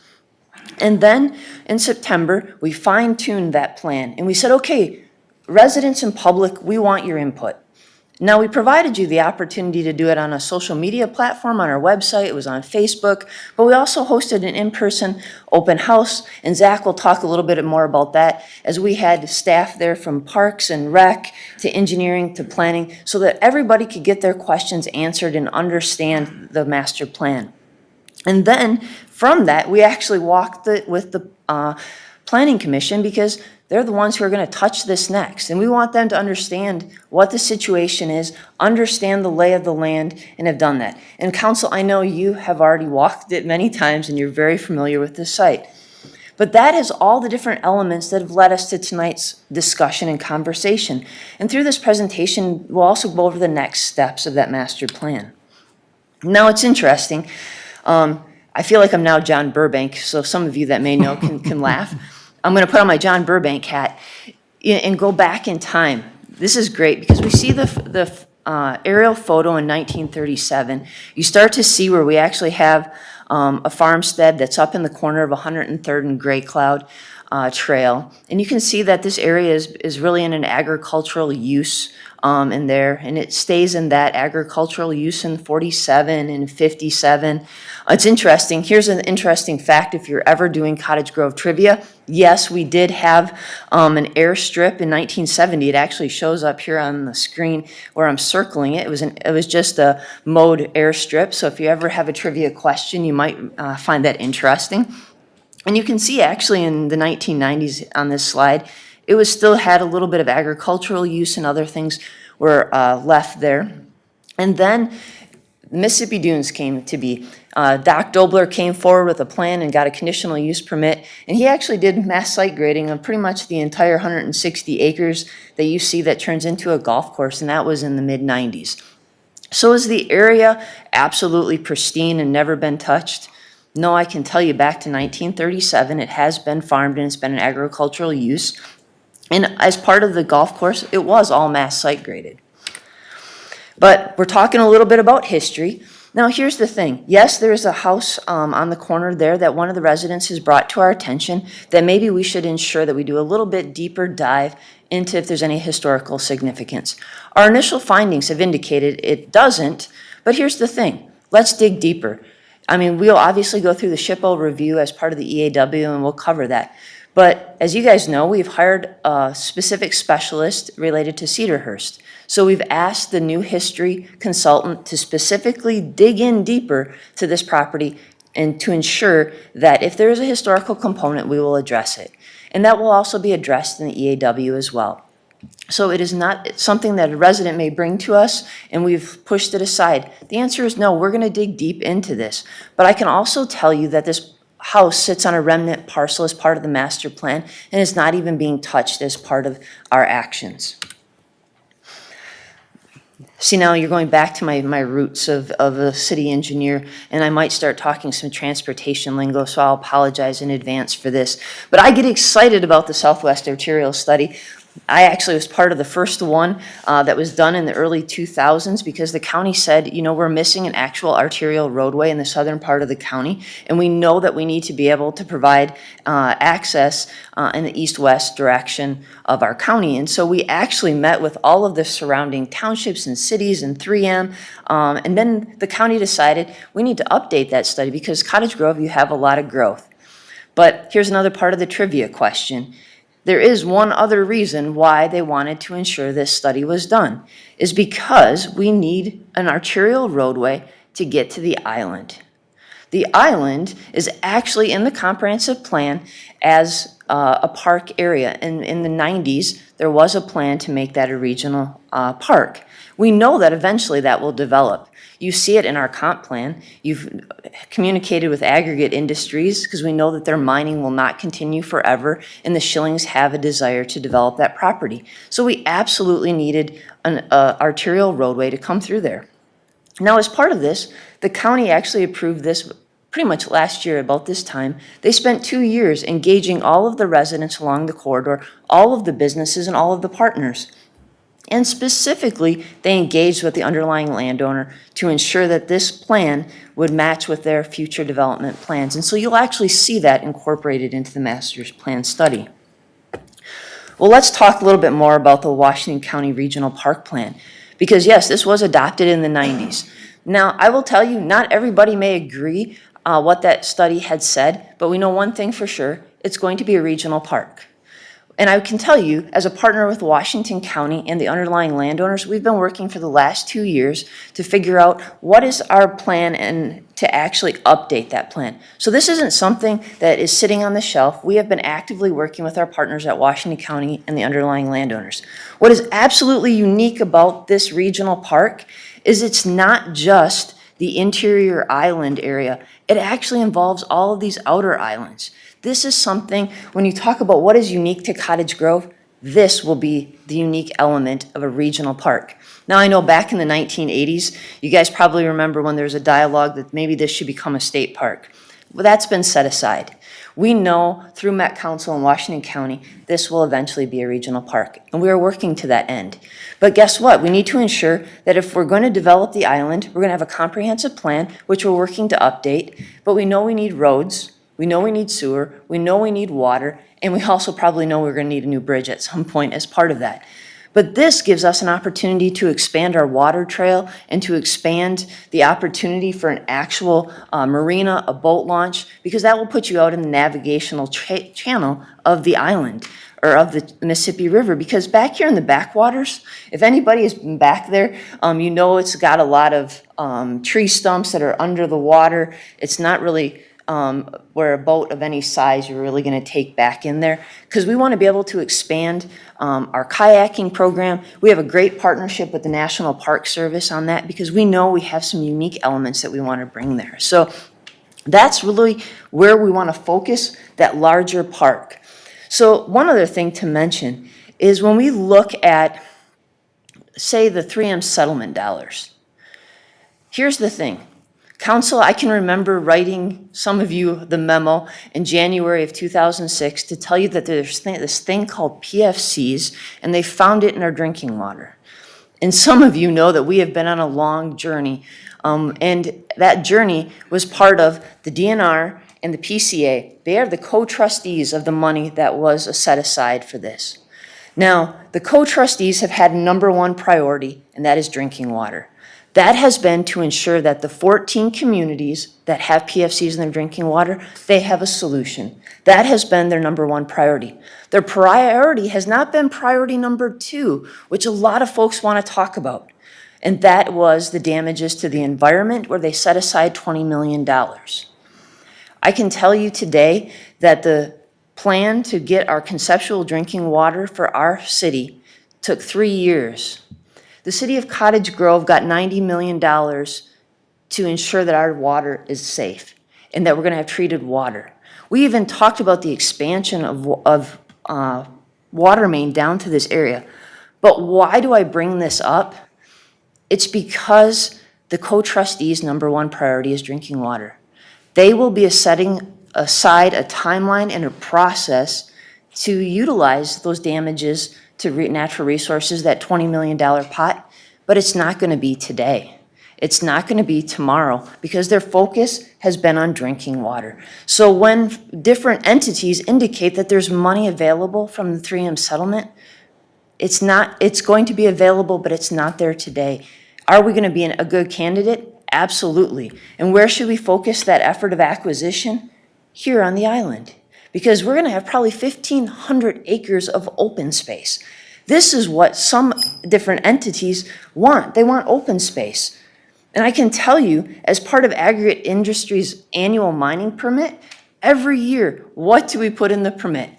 And then in September, we fine-tuned that plan, and we said, okay, residents and public, we want your input. Now, we provided you the opportunity to do it on a social media platform on our website. It was on Facebook, but we also hosted an in-person open house, and Zach will talk a little bit more about that, as we had staff there from Parks and Rec to engineering to planning, so that everybody could get their questions answered and understand the master plan. And then from that, we actually walked with the Planning Commission, because they're the ones who are going to touch this next. And we want them to understand what the situation is, understand the lay of the land, and have done that. And Council, I know you have already walked it many times, and you're very familiar with this site. But that is all the different elements that have led us to tonight's discussion and conversation. And through this presentation, we'll also go over the next steps of that master plan. Now, it's interesting. I feel like I'm now John Burbank, so some of you that may know can laugh. I'm going to put on my John Burbank hat and go back in time. This is great because we see the aerial photo in 1937. You start to see where we actually have a farmstead that's up in the corner of 103rd and Gray Cloud Trail. And you can see that this area is really in an agricultural use in there, and it stays in that agricultural use in 47 and 57. It's interesting. Here's an interesting fact if you're ever doing Cottage Grove trivia. Yes, we did have an airstrip in 1970. It actually shows up here on the screen where I'm circling it. It was just a mowed airstrip, so if you ever have a trivia question, you might find that interesting. And you can see actually in the 1990s on this slide, it still had a little bit of agricultural use and other things were left there. And then Mississippi Dunes came to be. Doc Dobler came forward with a plan and got a conditional use permit, and he actually did mass site grading on pretty much the entire 160 acres that you see that turns into a golf course, and that was in the mid-90s. So is the area absolutely pristine and never been touched? No, I can tell you back to 1937, it has been farmed and it's been an agricultural use. And as part of the golf course, it was all mass site graded. But we're talking a little bit about history. Now, here's the thing. Yes, there is a house on the corner there that one of the residents has brought to our attention that maybe we should ensure that we do a little bit deeper dive into if there's any historical significance. Our initial findings have indicated it doesn't, but here's the thing. Let's dig deeper. I mean, we'll obviously go through the SHPO review as part of the EAW, and we'll cover that. But as you guys know, we've hired a specific specialist related to Cedarhurst. So we've asked the new history consultant to specifically dig in deeper to this property and to ensure that if there is a historical component, we will address it. And that will also be addressed in the EAW as well. So it is not something that a resident may bring to us and we've pushed it aside. The answer is no, we're going to dig deep into this. But I can also tell you that this house sits on a remnant parcel as part of the master plan and is not even being touched as part of our actions. See, now you're going back to my roots of a city engineer, and I might start talking some transportation lingo, so I'll apologize in advance for this. But I get excited about the Southwest Arterial Study. I actually was part of the first one that was done in the early 2000s because the county said, you know, we're missing an actual arterial roadway in the southern part of the county, and we know that we need to be able to provide access in the east-west direction of our county. And so we actually met with all of the surrounding townships and cities and 3M, and then the county decided we need to update that study because Cottage Grove, you have a lot of growth. But here's another part of the trivia question. There is one other reason why they wanted to ensure this study was done, is because we need an arterial roadway to get to the island. The island is actually in the comprehensive plan as a park area. In the 90s, there was a plan to make that a regional park. We know that eventually that will develop. You see it in our comp plan. You've communicated with aggregate industries because we know that their mining will not continue forever and the Schillings have a desire to develop that property. So we absolutely needed an arterial roadway to come through there. Now, as part of this, the county actually approved this pretty much last year about this time. They spent 2 years engaging all of the residents along the corridor, all of the businesses, and all of the partners. And specifically, they engaged with the underlying landowner to ensure that this plan would match with their future development plans. And so you'll actually see that incorporated into the master's plan study. Well, let's talk a little bit more about the Washington County Regional Park Plan. Because yes, this was adopted in the 90s. Now, I will tell you, not everybody may agree what that study had said, but we know one thing for sure, it's going to be a regional park. And I can tell you, as a partner with Washington County and the underlying landowners, we've been working for the last 2 years to figure out what is our plan and to actually update that plan. So this isn't something that is sitting on the shelf. We have been actively working with our partners at Washington County and the underlying landowners. What is absolutely unique about this regional park is it's not just the interior island area. It actually involves all of these outer islands. This is something, when you talk about what is unique to Cottage Grove, this will be the unique element of a regional park. Now, I know back in the 1980s, you guys probably remember when there was a dialogue that maybe this should become a state park. Well, that's been set aside. We know through Met Council in Washington County, this will eventually be a regional park, and we are working to that end. But guess what? We need to ensure that if we're going to develop the island, we're going to have a comprehensive plan, which we're working to update, but we know we need roads, we know we need sewer, we know we need water, and we also probably know we're going to need a new bridge at some point as part of that. But this gives us an opportunity to expand our water trail and to expand the opportunity for an actual marina, a boat launch, because that will put you out in the navigational channel of the island or of the Mississippi River. Because back here in the backwaters, if anybody has been back there, you know it's got a lot of tree stumps that are under the water. It's not really where a boat of any size you're really going to take back in there, because we want to be able to expand our kayaking program. We have a great partnership with the National Park Service on that because we know we have some unique elements that we want to bring there. So that's really where we want to focus that larger park. So one other thing to mention is when we look at, say, the 3M settlement dollars, here's the thing. Council, I can remember writing some of you the memo in January of 2006 to tell you that there's this thing called PFCs, and they found it in our drinking water. And some of you know that we have been on a long journey, and that journey was part of the DNR and the PCA. They are the co-trustees of the money that was set aside for this. Now, the co-trustees have had number one priority, and that is drinking water. That has been to ensure that the 14 communities that have PFCs in their drinking water, they have a solution. That has been their number one priority. Their priority has not been priority number two, which a lot of folks want to talk about. And that was the damages to the environment, where they set aside $20 million. I can tell you today that the plan to get our conceptual drinking water for our city took 3 years. The city of Cottage Grove got $90 million to ensure that our water is safe and that we're going to have treated water. We even talked about the expansion of water main down to this area. But why do I bring this up? It's because the co-trustees' number one priority is drinking water. They will be setting aside a timeline and a process to utilize those damages to natural resources, that $20 million pot, but it's not going to be today. It's not going to be tomorrow because their focus has been on drinking water. So when different entities indicate that there's money available from the 3M settlement, it's going to be available, but it's not there today. Are we going to be a good candidate? Absolutely. And where should we focus that effort of acquisition? Here on the island. Because we're going to have probably 1,500 acres of open space. This is what some different entities want. They want open space. And I can tell you, as part of Aggregate Industries' annual mining permit, every year, what do we put in the permit?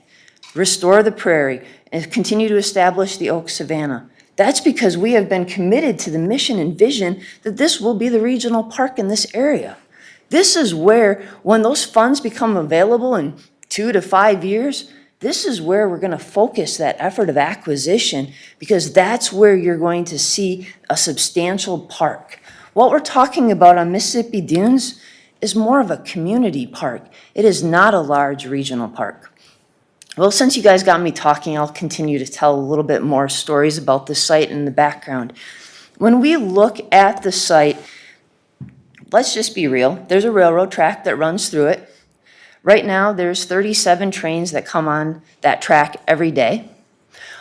Restore the prairie and continue to establish the oak savanna. That's because we have been committed to the mission and vision that this will be the regional park in this area. This is where, when those funds become available in 2 to 5 years, this is where we're going to focus that effort of acquisition, because that's where you're going to see a substantial park. What we're talking about on Mississippi Dunes is more of a community park. It is not a large regional park. Well, since you guys got me talking, I'll continue to tell a little bit more stories about the site and the background. When we look at the site, let's just be real. There's a railroad track that runs through it. Right now, there's 37 trains that come on that track every day.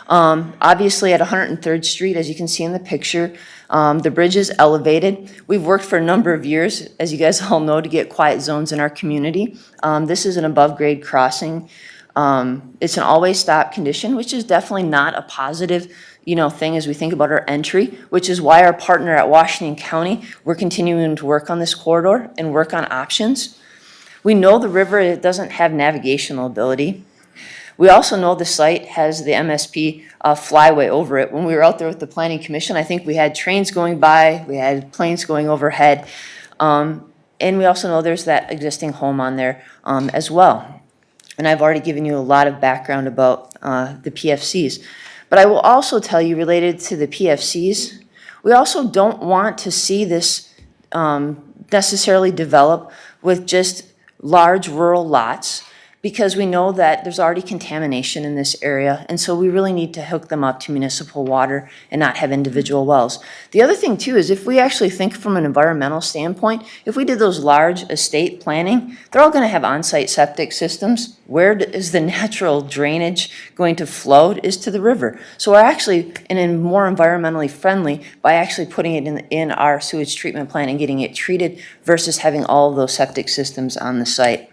Obviously, at 103rd Street, as you can see in the picture, the bridge is elevated. We've worked for a number of years, as you guys all know, to get quiet zones in our community. This is an above-grade crossing. It's an always stop condition, which is definitely not a positive thing as we think about our entry, which is why our partner at Washington County, we're continuing to work on this corridor and work on options. We know the river, it doesn't have navigational ability. We also know the site has the MSP flyway over it. When we were out there with the Planning Commission, I think we had trains going by, we had planes going overhead. And we also know there's that existing home on there as well. And I've already given you a lot of background about the PFCs. But I will also tell you, related to the PFCs, we also don't want to see this necessarily develop with just large rural lots, because we know that there's already contamination in this area, and so we really need to hook them up to municipal water and not have individual wells. The other thing too is, if we actually think from an environmental standpoint, if we did those large estate planning, they're all gonna have on-site septic systems. Where is the natural drainage going to flow? Is to the river. So we're actually more environmentally friendly by actually putting it in our sewage treatment plant and getting it treated versus having all of those septic systems on the site.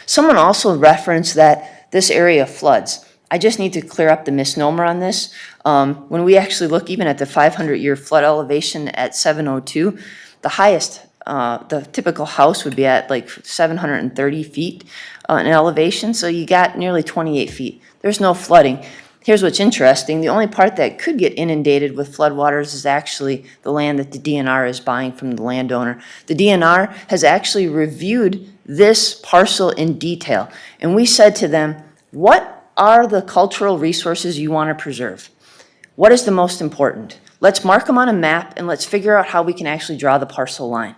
Someone also referenced that this area floods. I just need to clear up the misnomer on this. When we actually look even at the 500-year flood elevation at 702, the highest, the typical house would be at like 730 feet in elevation, so you got nearly 28 feet. There's no flooding. Here's what's interesting. The only part that could get inundated with floodwaters is actually the land that the DNR is buying from the landowner. The DNR has actually reviewed this parcel in detail, and we said to them, what are the cultural resources you want to preserve? What is the most important? Let's mark them on a map and let's figure out how we can actually draw the parcel line.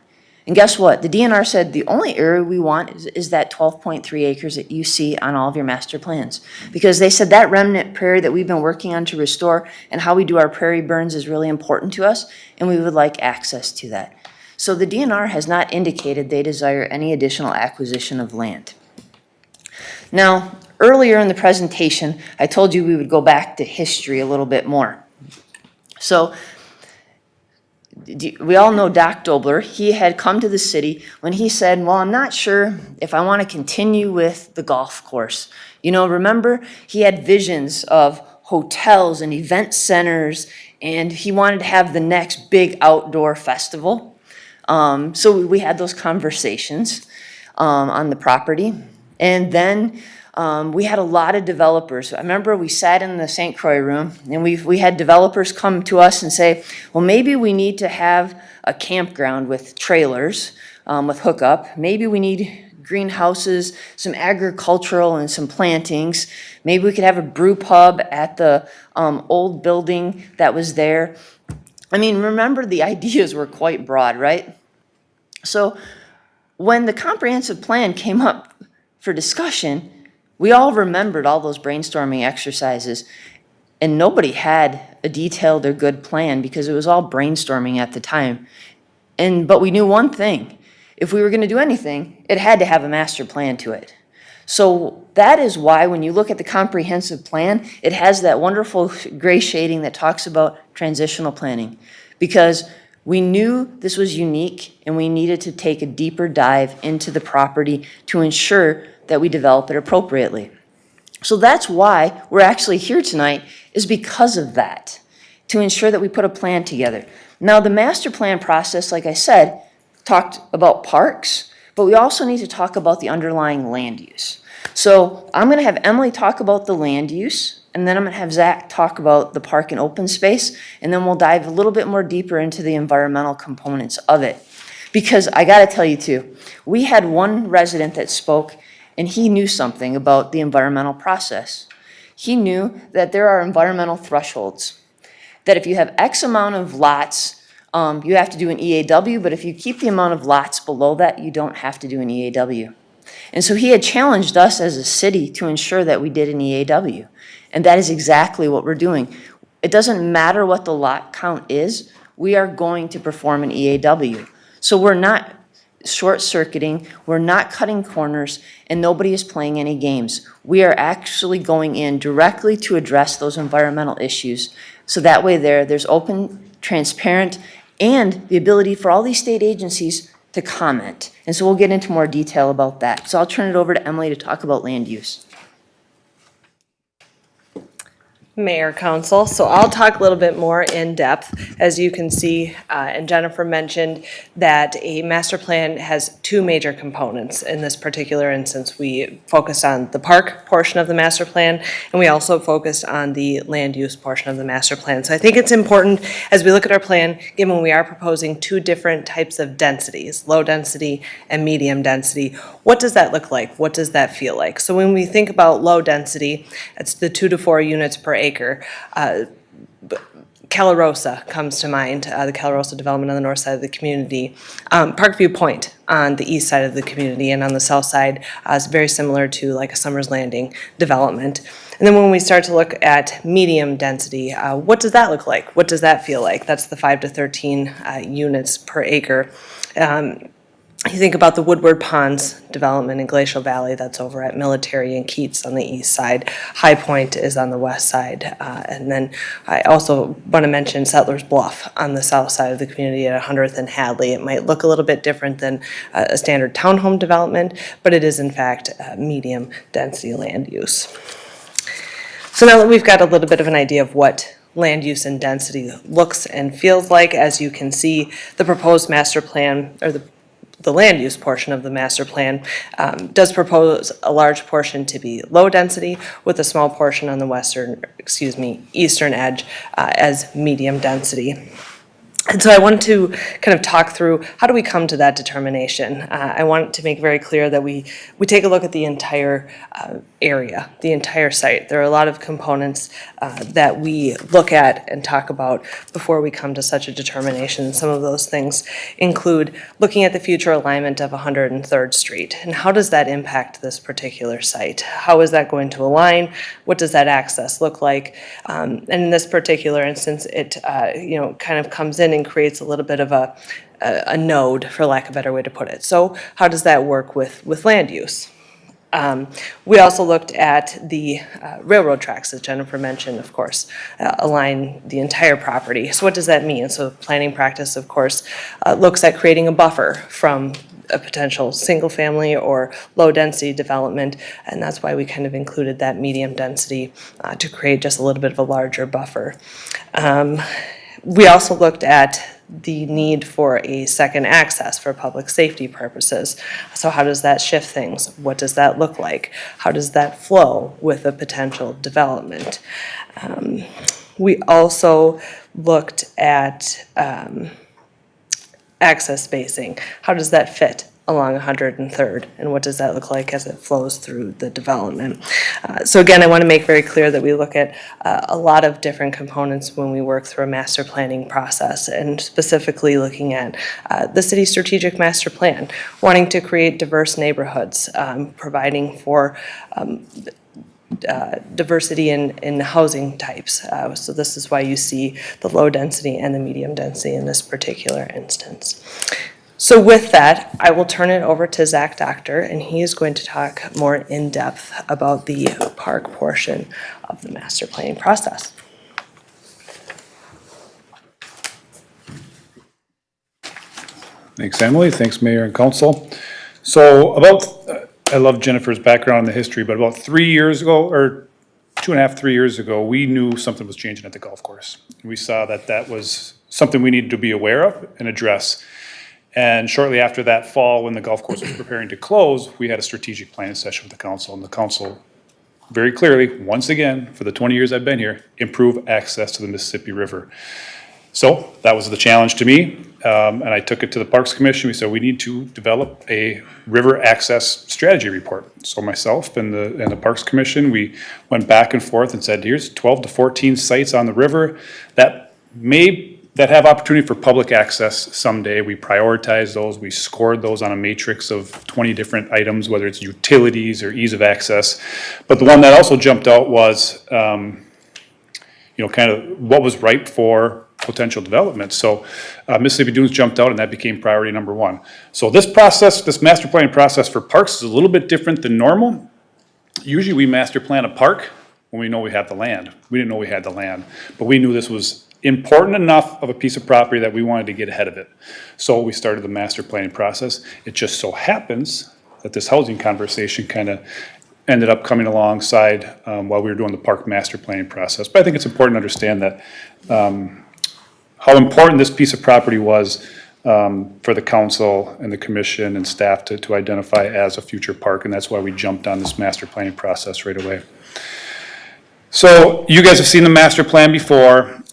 And guess what? The DNR said the only area we want is that 12.3 acres that you see on all of your master plans. Because they said that remnant prairie that we've been working on to restore and how we do our prairie burns is really important to us, and we would like access to that. So the DNR has not indicated they desire any additional acquisition of land. Now, earlier in the presentation, I told you we would go back to history a little bit more. So we all know Doc Dobler. He had come to the city when he said, well, I'm not sure if I want to continue with the golf course. You know, remember, he had visions of hotels and event centers, and he wanted to have the next big outdoor festival. So we had those conversations on the property. And then we had a lot of developers. I remember we sat in the St. Croix room, and we had developers come to us and say, well, maybe we need to have a campground with trailers, with hookup. Maybe we need greenhouses, some agricultural and some plantings. Maybe we could have a brew pub at the old building that was there. I mean, remember, the ideas were quite broad, right? So when the comprehensive plan came up for discussion, we all remembered all those brainstorming exercises, and nobody had a detailed or good plan because it was all brainstorming at the time. But we knew one thing: if we were going to do anything, it had to have a master plan to it. So that is why when you look at the comprehensive plan, it has that wonderful gray shading that talks about transitional planning, because we knew this was unique and we needed to take a deeper dive into the property to ensure that we develop it appropriately. So that's why we're actually here tonight, is because of that, to ensure that we put a plan together. Now, the master plan process, like I said, talked about parks, but we also need to talk about the underlying land use. So I'm gonna have Emily talk about the land use, and then I'm gonna have Zach talk about the park and open space, and then we'll dive a little bit more deeper into the environmental components of it. Because I gotta tell you too, we had one resident that spoke, and he knew something about the environmental process. He knew that there are environmental thresholds, that if you have X amount of lots, you have to do an EAW, but if you keep the amount of lots below that, you don't have to do an EAW. And so he had challenged us as a city to ensure that we did an EAW. And that is exactly what we're doing. It doesn't matter what the lot count is, we are going to perform an EAW. So we're not short-circuiting, we're not cutting corners, and nobody is playing any games. We are actually going in directly to address those environmental issues. So that way there's open, transparent, and the ability for all these state agencies to comment. And so we'll get into more detail about that. So I'll turn it over to Emily to talk about land use. Mayor, Council. So I'll talk a little bit more in depth. As you can see, and Jennifer mentioned that a master plan has two major components. In this particular instance, we focused on the park portion of the master plan, and we also focused on the land use portion of the master plan. So I think it's important as we look at our plan, given we are proposing two different types of densities, low density and medium density, what does that look like? What does that feel like? So when we think about low density, it's the 2 to 4 units per acre. Calarosa comes to mind, the Calarosa development on the north side of the community. Parkview Point on the east side of the community, and on the south side is very similar to like a Summers Landing development. And then when we start to look at medium density, what does that look like? What does that feel like? That's the 5 to 13 units per acre. You think about the Woodward Ponds development in Glacial Valley, that's over at Military and Keats on the east side. High Point is on the west side. And then I also want to mention Settlers Bluff on the south side of the community at 100th and Hadley. It might look a little bit different than a standard townhome development, but it is in fact medium density land use. So now that we've got a little bit of an idea of what land use and density looks and feels like, as you can see, the proposed master plan, or the land use portion of the master plan does propose a large portion to be low density with a small portion on the eastern edge as medium density. And so I wanted to kind of talk through how do we come to that determination. I want to make very clear that we take a look at the entire area, the entire site. There are a lot of components that we look at and talk about before we come to such a determination. Some of those things include looking at the future alignment of 103rd Street and how does that impact this particular site? How is that going to align? What does that access look like? And in this particular instance, it kind of comes in and creates a little bit of a node, for lack of a better way to put it. So how does that work with land use? We also looked at the railroad tracks, as Jennifer mentioned, of course, align the entire property. So what does that mean? So planning practice, of course, looks at creating a buffer from a potential single-family or low-density development, and that's why we kind of included that medium density to create just a little bit of a larger buffer. We also looked at the need for a second access for public safety purposes. So how does that shift things? What does that look like? How does that flow with a potential development? We also looked at access spacing. How does that fit along 103rd, and what does that look like as it flows through the development? So again, I want to make very clear that we look at a lot of different components when we work through a master planning process, and specifically looking at the city strategic master plan, wanting to create diverse neighborhoods, providing for diversity in housing types. So this is why you see the low density and the medium density in this particular instance. So with that, I will turn it over to Zach Doctor, and he is going to talk more in depth about the park portion of the master planning process. Thanks, Emily. Thanks, Mayor and Council. So I love Jennifer's background in the history, but about 3 years ago, or 2.5, 3 years ago, we knew something was changing at the golf course. We saw that was something we needed to be aware of and address. And shortly after that fall, when the golf course was preparing to close, we had a strategic planning session with the council, and the council very clearly, once again, for the 20 years I've been here, improve access to the Mississippi River. So that was the challenge to me, and I took it to the Parks Commission. We said we need to develop a river access strategy report. So myself and the Parks Commission, we went back and forth and said, here's 12 to 14 sites on the river that have opportunity for public access someday. We prioritized those. We scored those on a matrix of 20 different items, whether it's utilities or ease of access. But the one that also jumped out was, kind of what was ripe for potential development. So Mississippi Dunes jumped out, and that became priority number one. So this process, this master planning process for parks is a little bit different than normal. Usually we master plan a park when we know we have the land. We didn't know we had the land, but we knew this was important enough of a piece of property that we wanted to get ahead of it. So we started the master planning process. It just so happens that this housing conversation kind of ended up coming alongside while we were doing the park master planning process. But I think it's important to understand that how important this piece of property was for the council and the commission and staff to identify as a future park, and that's why we jumped on this master planning process right away. So you guys have seen the master plan before.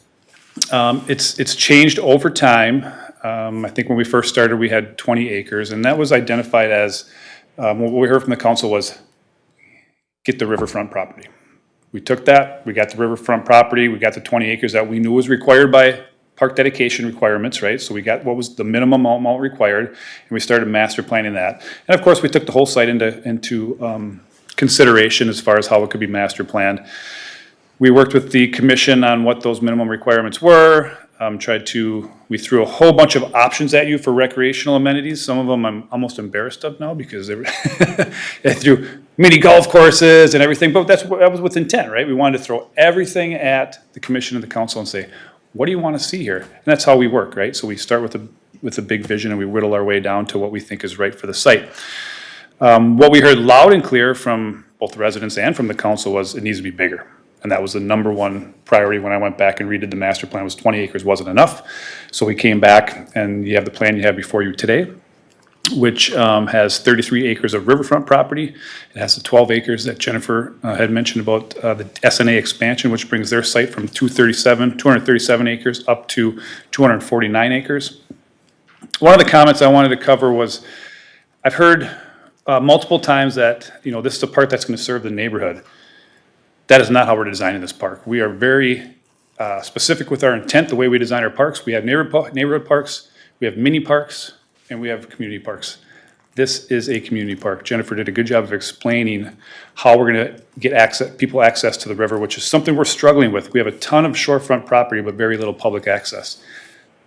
It's changed over time. I think when we first started, we had 20 acres, and that was identified as, what we heard from the council was, get the riverfront property. We took that, we got the riverfront property, we got the 20 acres that we knew was required by park dedication requirements, right? So we got what was the minimum amount required, and we started master planning that. And of course, we took the whole site into consideration as far as how it could be master planned. We worked with the commission on what those minimum requirements were, we threw a whole bunch of options at you for recreational amenities. Some of them I'm almost embarrassed of now because they threw mini golf courses and everything, but that was with intent, right? We wanted to throw everything at the commission and the council and say, what do you want to see here? And that's how we work, right? So we start with a big vision and we whittle our way down to what we think is right for the site. What we heard loud and clear from both the residents and from the council was it needs to be bigger. And that was the number one priority when I went back and redid the master plan, was 20 acres wasn't enough. So we came back, and you have the plan you have before you today, which has 33 acres of riverfront property. It has the 12 acres that Jennifer had mentioned about the SNA expansion, which brings their site from 237 acres up to 249 acres. One of the comments I wanted to cover was, I've heard multiple times that, this is a park that's going to serve the neighborhood. That is not how we're designing this park. We are very specific with our intent, the way we design our parks. We have neighborhood parks, we have mini parks, and we have community parks. This is a community park. Jennifer did a good job of explaining how we're gonna get people access to the river, which is something we're struggling with. We have a ton of shorefront property, but very little public access.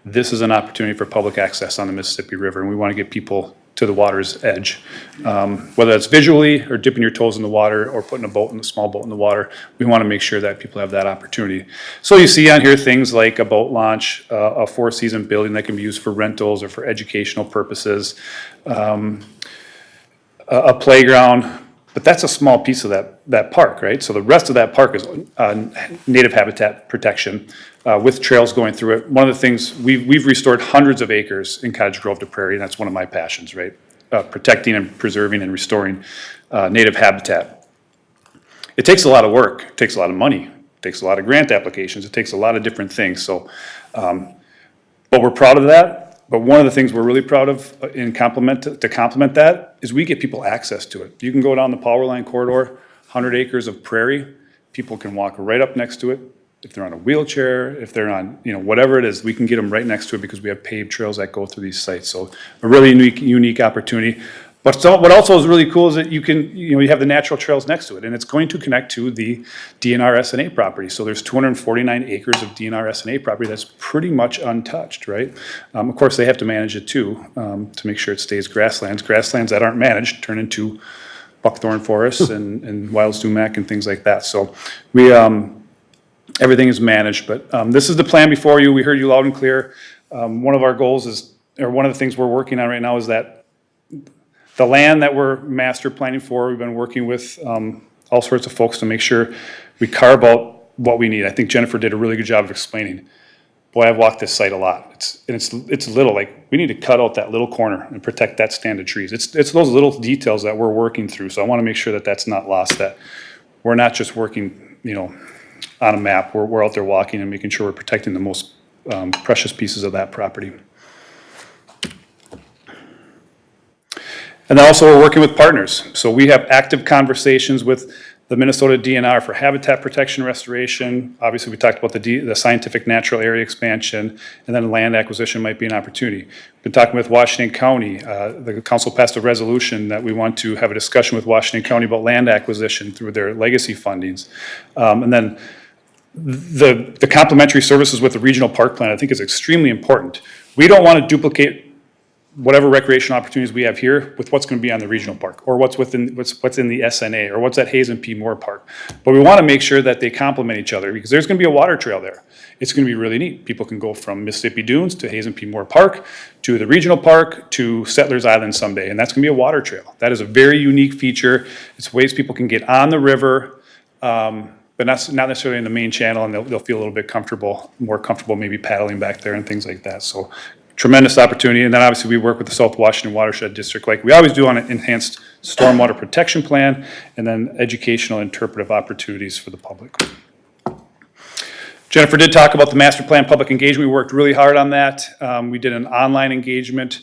This is an opportunity for public access on the Mississippi River, and we wanna get people to the water's edge. Whether that's visually or dipping your toes in the water or putting a small boat in the water, we want to make sure that people have that opportunity. So you see on here things like a boat launch, a four-season building that can be used for rentals or for educational purposes, a playground, but that's a small piece of that park, right? So the rest of that park is native habitat protection with trails going through it. One of the things, we've restored hundreds of acres in Cottage Grove to prairie, and that's one of my passions, right? Protecting and preserving and restoring native habitat. It takes a lot of work, it takes a lot of money, it takes a lot of grant applications, it takes a lot of different things. So, but we're proud of that. But one of the things we're really proud of to complement that is we get people access to it. You can go down the power line corridor, 100 acres of prairie, people can walk right up next to it. If they're on a wheelchair, if they're on, whatever it is, we can get them right next to it because we have paved trails that go through these sites. So a really unique opportunity. But what also is really cool is that you have the natural trails next to it, and it's going to connect to the DNR SNA property. So there's 249 acres of DNR SNA property that's pretty much untouched, right? Of course, they have to manage it too, to make sure it stays grasslands. Grasslands that aren't managed turn into buckthorn forests and wild sumac and things like that. So everything is managed, but this is the plan before you. We heard you loud and clear. One of our goals is, or one of the things we're working on right now is that the land that we're master planning for, we've been working with all sorts of folks to make sure we carve out what we need. I think Jennifer did a really good job of explaining. Boy, I've walked this site a lot. It's little, like we need to cut out that little corner and protect that stand of trees. It's those little details that we're working through. So I want to make sure that that's not lost, that we're not just working, on a map. We're out there walking and making sure we're protecting the most precious pieces of that property. And then also we're working with partners. So we have active conversations with the Minnesota DNR for habitat protection restoration. Obviously, we talked about the scientific natural area expansion, and then land acquisition might be an opportunity. We've been talking with Washington County. The council passed a resolution that we want to have a discussion with Washington County about land acquisition through their legacy fundings. And then the complementary services with the regional park plan, I think, is extremely important. We don't want to duplicate whatever recreational opportunities we have here with what's going to be on the regional park, or what's in the SNA, or what's at Hayes and P. Moore Park. But we want to make sure that they complement each other, because there's going to be a water trail there. It's going to be really neat. People can go from Mississippi Dunes to Hayes and P. Moore Park, to the regional park, to Settlers Island someday, and that's going to be a water trail. That is a very unique feature. It's ways people can get on the river, but not necessarily in the main channel, and they'll feel a little bit more comfortable maybe paddling back there and things like that. So tremendous opportunity. And then obviously we work with the South Washington Watershed District like we always do on an enhanced stormwater protection plan, and then educational interpretive opportunities for the public. Jennifer did talk about the master plan public engagement. We worked really hard on that. We did an online engagement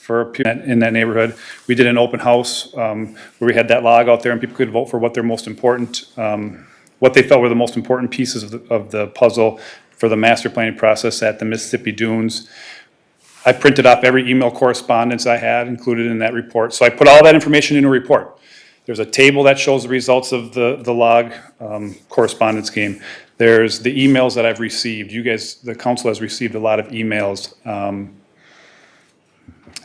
in that neighborhood. We did an open house where we had that log out there and people could vote for what their most important, what they felt were the most important pieces of the puzzle for the master planning process at the Mississippi Dunes. I printed off every email correspondence I had included in that report. So I put all that information in a report. There's a table that shows the results of the log correspondence game. There's the emails that I've received. You guys, the council has received a lot of emails.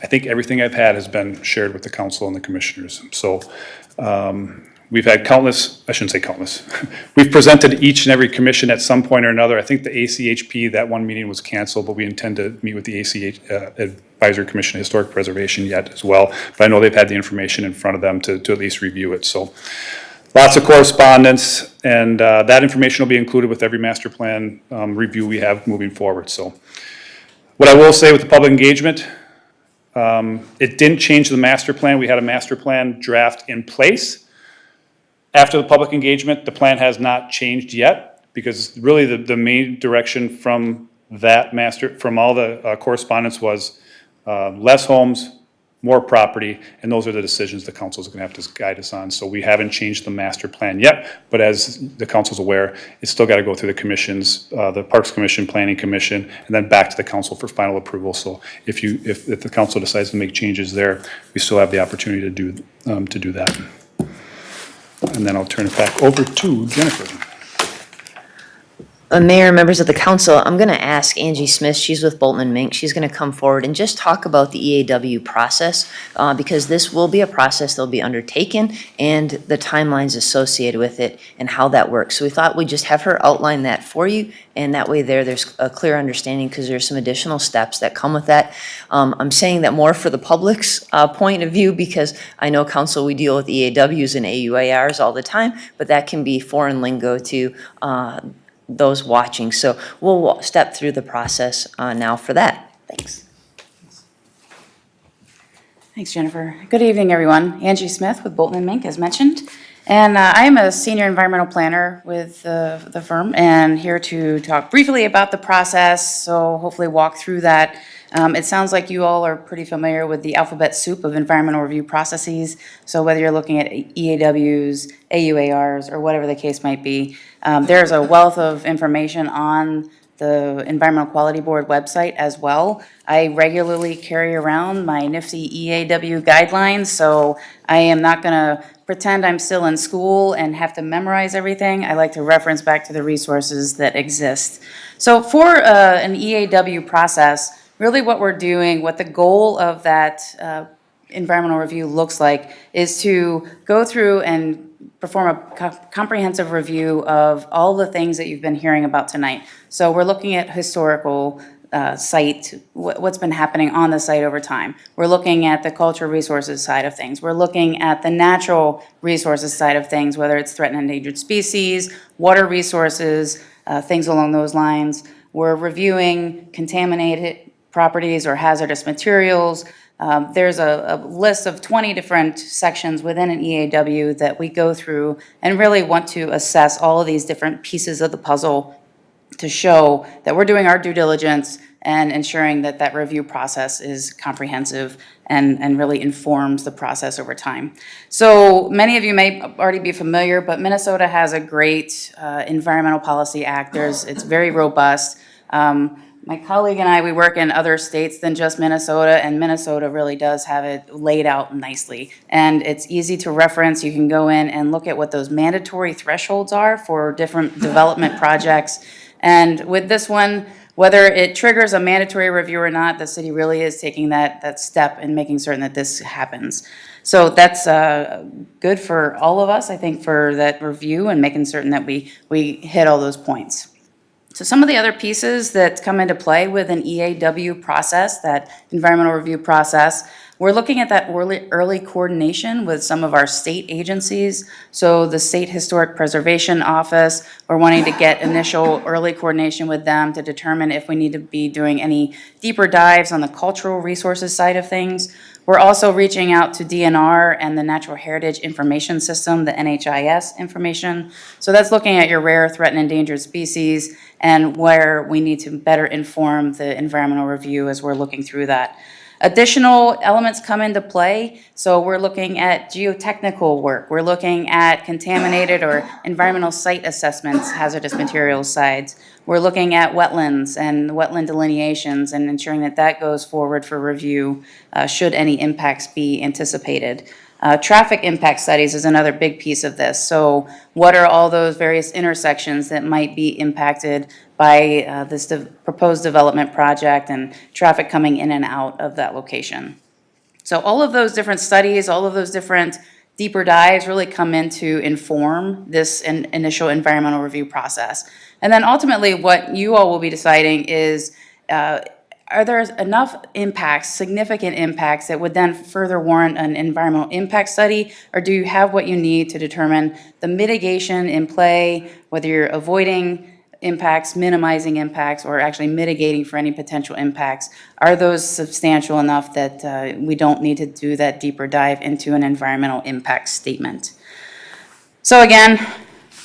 I think everything I've had has been shared with the council and the commissioners. So we've had countless, I shouldn't say countless, we've presented each and every commission at some point or another. I think the ACHP, that one meeting was canceled, but we intend to meet with the Advisory Commission on Historic Preservation yet as well. But I know they've had the information in front of them to at least review it. So lots of correspondence, and that information will be included with every master plan review we have moving forward. So what I will say with the public engagement, it didn't change the master plan. We had a master plan draft in place. After the public engagement, the plan has not changed yet, because really the main direction from that from all the correspondence was less homes, more property, and those are the decisions the council is going to have to guide us on. So we haven't changed the master plan yet, but as the council's aware, it's still got to go through the commissions, the Parks Commission, Planning Commission, and then back to the council for final approval. So if the council decides to make changes there, we still have the opportunity to do that. And then I'll turn it back over to Jennifer. Mayor, members of the council, I'm going to ask Angie Smith, she's with Bolton and Mink, she's going to come forward and just talk about the EAW process, because this will be a process that'll be undertaken and the timelines associated with it and how that works. So we thought we'd just have her outline that for you, and that way there's a clear understanding, because there's some additional steps that come with that. I'm saying that more for the public's point of view, because I know council, we deal with EAWs and AUARs all the time, but that can be foreign lingo to those watching. So we'll step through the process now for that. Thanks. Thanks, Jennifer. Good evening, everyone. Angie Smith with Bolton and Mink, as mentioned. And I'm a senior environmental planner with the firm, and here to talk briefly about the process, so hopefully walk through that. It sounds like you all are pretty familiar with the alphabet soup of environmental review processes. So whether you're looking at EAWs, AUARs, or whatever the case might be, there's a wealth of information on the Environmental Quality Board website as well. I regularly carry around my nifty EAW guidelines, so I am not going to pretend I'm still in school and have to memorize everything. I like to reference back to the resources that exist. So for an EAW process, really what we're doing, what the goal of that environmental review looks like, is to go through and perform a comprehensive review of all the things that you've been hearing about tonight. So we're looking at historical site, what's been happening on the site over time. We're looking at the cultural resources side of things. We're looking at the natural resources side of things, whether it's threatened and endangered species, water resources, things along those lines. We're reviewing contaminated properties or hazardous materials. There's a list of 20 different sections within an EAW that we go through and really want to assess all of these different pieces of the puzzle to show that we're doing our due diligence and ensuring that that review process is comprehensive and really informs the process over time. So many of you may already be familiar, but Minnesota has a great Environmental Policy Act. It's very robust. My colleague and I, we work in other states than just Minnesota, and Minnesota really does have it laid out nicely. And it's easy to reference. You can go in and look at what those mandatory thresholds are for different development projects. And with this one, Whether it triggers a mandatory review or not, the city really is taking that step and making certain that this happens. So that's good for all of us, I think, for that review and making certain that we hit all those points. So some of the other pieces that come into play with an EAW process, that environmental review process, we're looking at that early coordination with some of our state agencies. So the State Historic Preservation Office, we're wanting to get initial early coordination with them to determine if we need to be doing any deeper dives on the cultural resources side of things. We're also reaching out to DNR and the Natural Heritage Information System, the NHIS information. So that's looking at your rare, threatened, endangered species and where we need to better inform the environmental review as we're looking through that. Additional elements come into play. So we're looking at geotechnical work. We're looking at contaminated or environmental site assessments, hazardous materials sides. We're looking at wetlands and wetland delineations and ensuring that that goes forward for review should any impacts be anticipated. Traffic impact studies is another big piece of this. So what are all those various intersections that might be impacted by this proposed development project and traffic coming in and out of that location? So all of those different studies, all of those different deeper dives really come in to inform this initial environmental review process. And then ultimately what you all will be deciding is are there enough impacts, significant impacts, that would then further warrant an environmental impact study? Or do you have what you need to determine the mitigation in play, whether you're avoiding impacts, minimizing impacts, or actually mitigating for any potential impacts? Are those substantial enough that we don't need to do that deeper dive into an environmental impact statement? So again,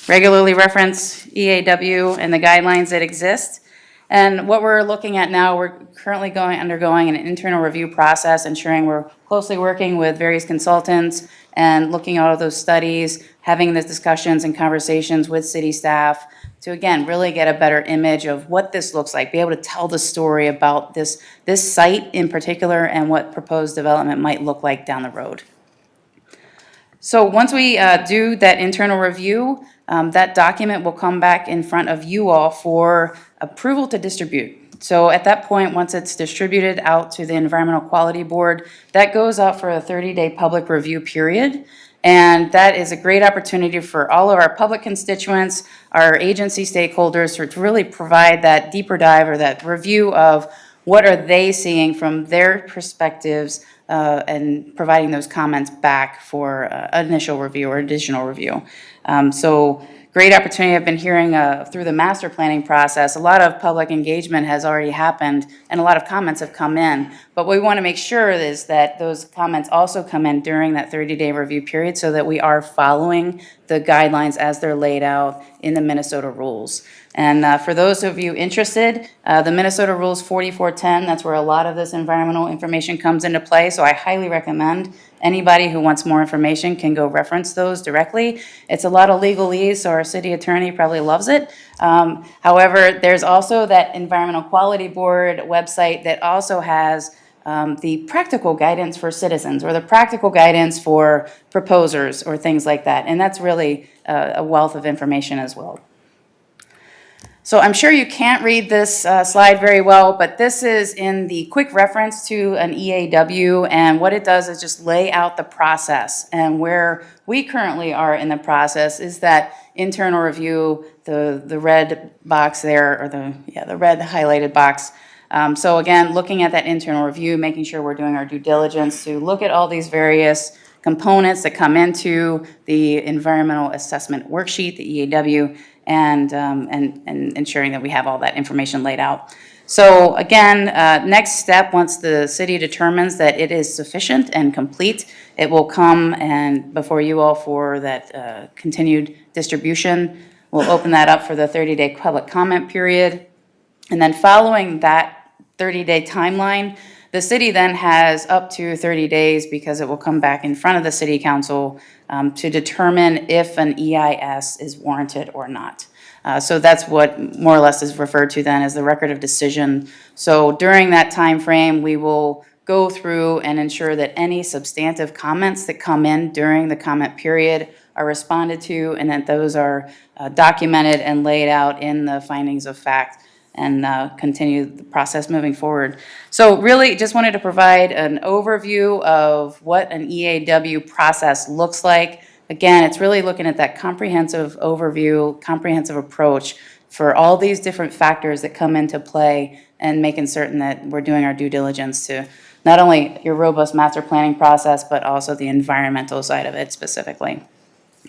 regularly reference EAW and the guidelines that exist. And what we're looking at now, we're currently undergoing an internal review process, ensuring we're closely working with various consultants and looking at all of those studies, having the discussions and conversations with city staff to, again, really get a better image of what this looks like, be able to tell the story about this site in particular and what proposed development might look like down the road. So once we do that internal review, that document will come back in front of you all for approval to distribute. So at that point, once it's distributed out to the Environmental Quality Board, that goes out for a 30-day public review period. And that is a great opportunity for all of our public constituents, our agency stakeholders, to really provide that deeper dive or that review of what are they seeing from their perspectives and providing those comments back for initial review or additional review. So great opportunity. I've been hearing through the master planning process, a lot of public engagement has already happened and a lot of comments have come in. But what we want to make sure is that those comments also come in during that 30-day review period so that we are following the guidelines as they're laid out in the Minnesota rules. And for those of you interested, the Minnesota Rules 4410, that's where a lot of this environmental information comes into play. So I highly recommend anybody who wants more information can go reference those directly. It's a lot of legalese, so our city attorney probably loves it. However, there's also that Environmental Quality Board website that also has the practical guidance for citizens or the practical guidance for proposers or things like that. And that's really a wealth of information as well. So I'm sure you can't read this slide very well, but this is in the quick reference to an EAW, and what it does is just lay out the process. And where we currently are in the process is that internal review, the red box there, or the red highlighted box. So again, looking at that internal review, making sure we're doing our due diligence to look at all these various components that come into the environmental assessment worksheet, the EAW, and ensuring that we have all that information laid out. So again, next step, once the city determines that it is sufficient and complete, it will come and before you all for that continued distribution. We'll open that up for the 30-day public comment period. And then following that 30-day timeline, the city then has up to 30 days because it will come back in front of the city council to determine if an EIS is warranted or not. So that's what more or less is referred to then as the record of decision. So during that time frame, we will go through and ensure that any substantive comments that come in during the comment period are responded to and that those are documented and laid out in the findings of fact and continue the process moving forward. So really just wanted to provide an overview of what an EAW process looks like. Again, it's really looking at that comprehensive overview, comprehensive approach for all these different factors that come into play and making certain that we're doing our due diligence to not only your robust master planning process, but also the environmental side of it specifically.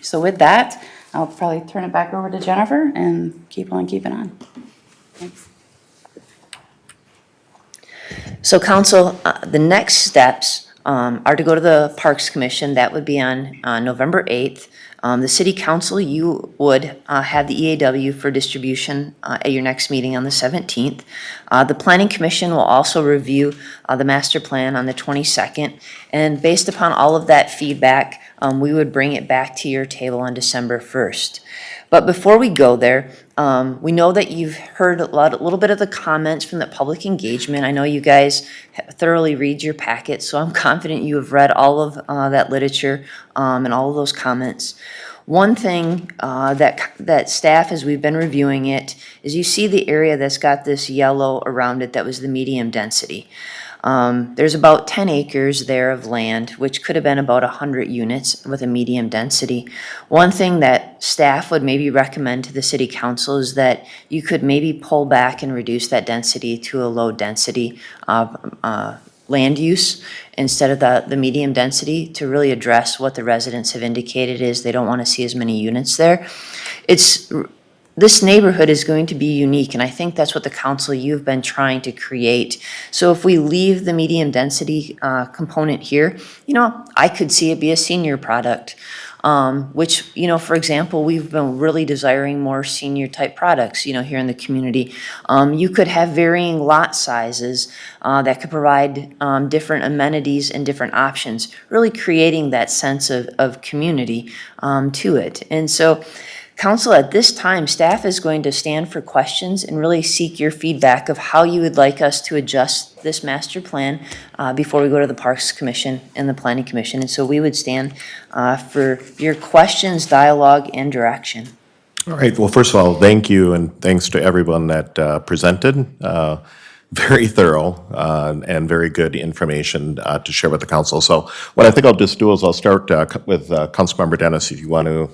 So with that, I'll probably turn it back over to Jennifer and keep on keeping on. Thanks. So council, the next steps are to go to the Parks Commission. That would be on November 8th. The city council, you would have the EAW for distribution at your next meeting on the 17th. The planning commission will also review the master plan on the 22nd. And based upon all of that feedback, we would bring it back to your table on December 1st. But before we go there, we know that you've heard a little bit of the comments from the public engagement. I know you guys thoroughly read your packet, so I'm confident you have read all of that literature and all of those comments. One thing that staff, as we've been reviewing it, is you see the area that's got this yellow around it that was the medium density. There's about 10 acres there of land, which could have been about 100 units with a medium density. One thing that staff would maybe recommend to the city council is that you could maybe pull back and reduce that density to a low density land use instead of the medium density to really address what the residents have indicated is they don't want to see as many units there. This neighborhood is going to be unique, and I think that's what the council, you've been trying to create. So if we leave the medium density component here, I could see it be a senior product, which, for example, we've been really desiring more senior type products, here in the community. You could have varying lot sizes that could provide different amenities and different options, really creating that sense of community to it. And so, council, at this time, staff is going to stand for questions and really seek your feedback of how you would like us to adjust this master plan before we go to the Parks Commission and the Planning Commission. And so we would stand for your questions, dialogue, and direction. All right, well, first of all, thank you, and thanks to everyone that presented. Very thorough and very good information to share with the council. So what I think I'll just do is I'll start with Councilmember Dennis, if you want to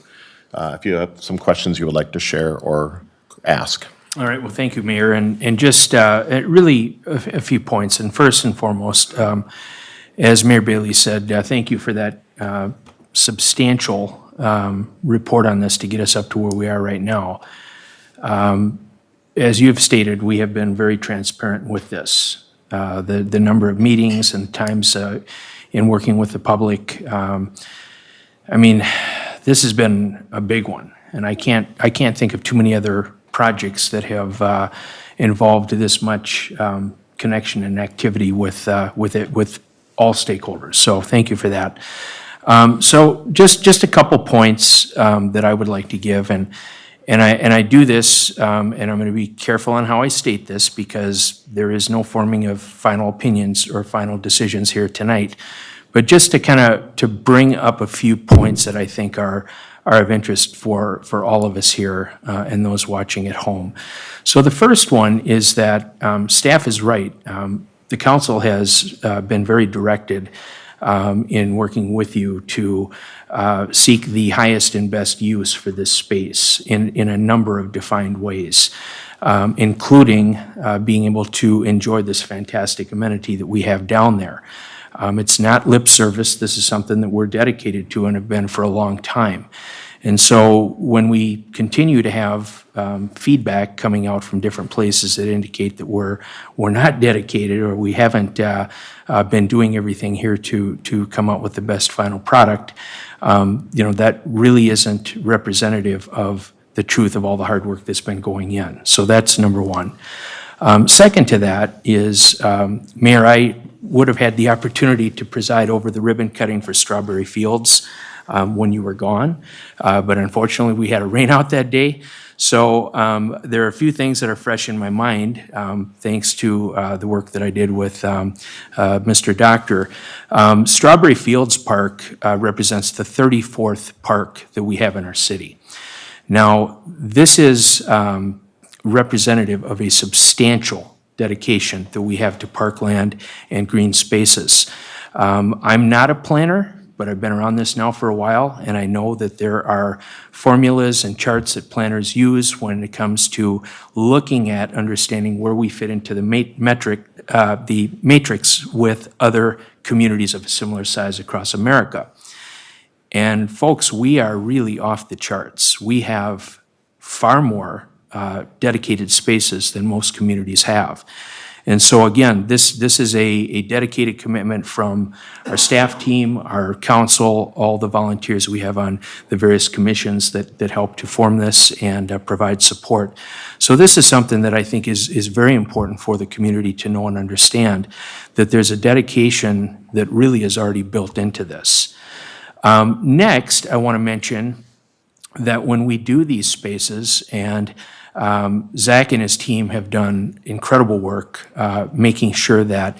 if you have some questions you would like to share or ask. All right, well, thank you, Mayor, and just really a few points. And first and foremost, as Mayor Bailey said, thank you for that substantial report on this to get us up to where we are right now. As you've stated, we have been very transparent with this. The number of meetings and times in working with the public, this has been a big one, and I can't think of too many other projects that have involved this much connection and activity with all stakeholders. So thank you for that. So just a couple points that I would like to give, and I do this, and I'm going to be careful on how I state this because there is no forming of final opinions or final decisions here tonight. But just to bring up a few points that I think are of interest for all of us here and those watching at home. So the first one is that staff is right. The council has been very directed in working with you to seek the highest and best use for this space in a number of defined ways, including being able to enjoy this fantastic amenity that we have down there. It's not lip service. This is something that we're dedicated to and have been for a long time. And so when we continue to have feedback coming out from different places that indicate that we're not dedicated or we haven't been doing everything here to come out with the best final product, that really isn't representative of the truth of all the hard work that's been going in. So that's number one. Second to that is, Mayor, I would have had the opportunity to preside over the ribbon cutting for Strawberry Fields when you were gone, but unfortunately we had a rain out that day. So there are a few things that are fresh in my mind, thanks to the work that I did with Mr. Doctor. Strawberry Fields Park represents the 34th park that we have in our city. Now, this is representative of a substantial dedication that we have to parkland and green spaces. I'm not a planner, but I've been around this now for a while, and I know that there are formulas and charts that planners use when it comes to looking at understanding where we fit into the matrix with other communities of a similar size across America. And folks, we are really off the charts. We have far more dedicated spaces than most communities have. And so again, this is a dedicated commitment from our staff team, our council, all the volunteers we have on the various commissions that help to form this and provide support. So this is something that I think is very important for the community to know and understand, that there's a dedication that really is already built into this. Next, I want to mention that when we do these spaces, and Zach and his team have done incredible work making sure that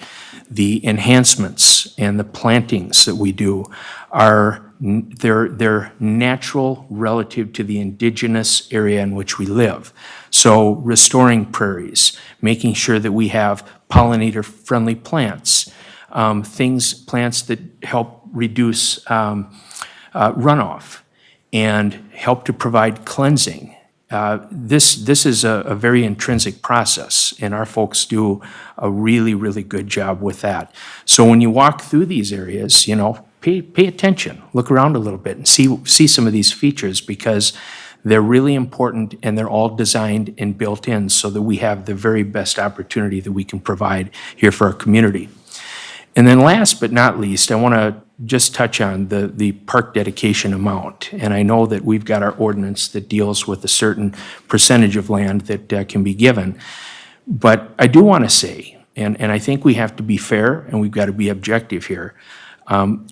the enhancements and the plantings that we do are they're natural relative to the indigenous area in which we live. So restoring prairies, making sure that we have pollinator-friendly plants, plants that help reduce runoff and help to provide cleansing. This is a very intrinsic process, and our folks do a really, really good job with that. So when you walk through these areas, pay attention, look around a little bit and see some of these features, because they're really important and they're all designed and built in so that we have the very best opportunity that we can provide here for our community. And then last but not least, I want to just touch on the park dedication amount. And I know that we've got our ordinance that deals with a certain percentage of land that can be given. But I do want to say, and I think we have to be fair and we've got to be objective here,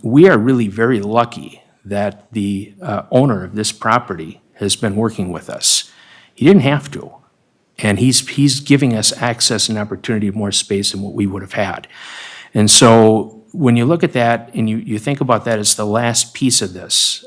we are really very lucky that the owner of this property has been working with us. He didn't have to. And he's giving us access and opportunity of more space than what we would have had. And so when you look at that and you think about that as the last piece of this,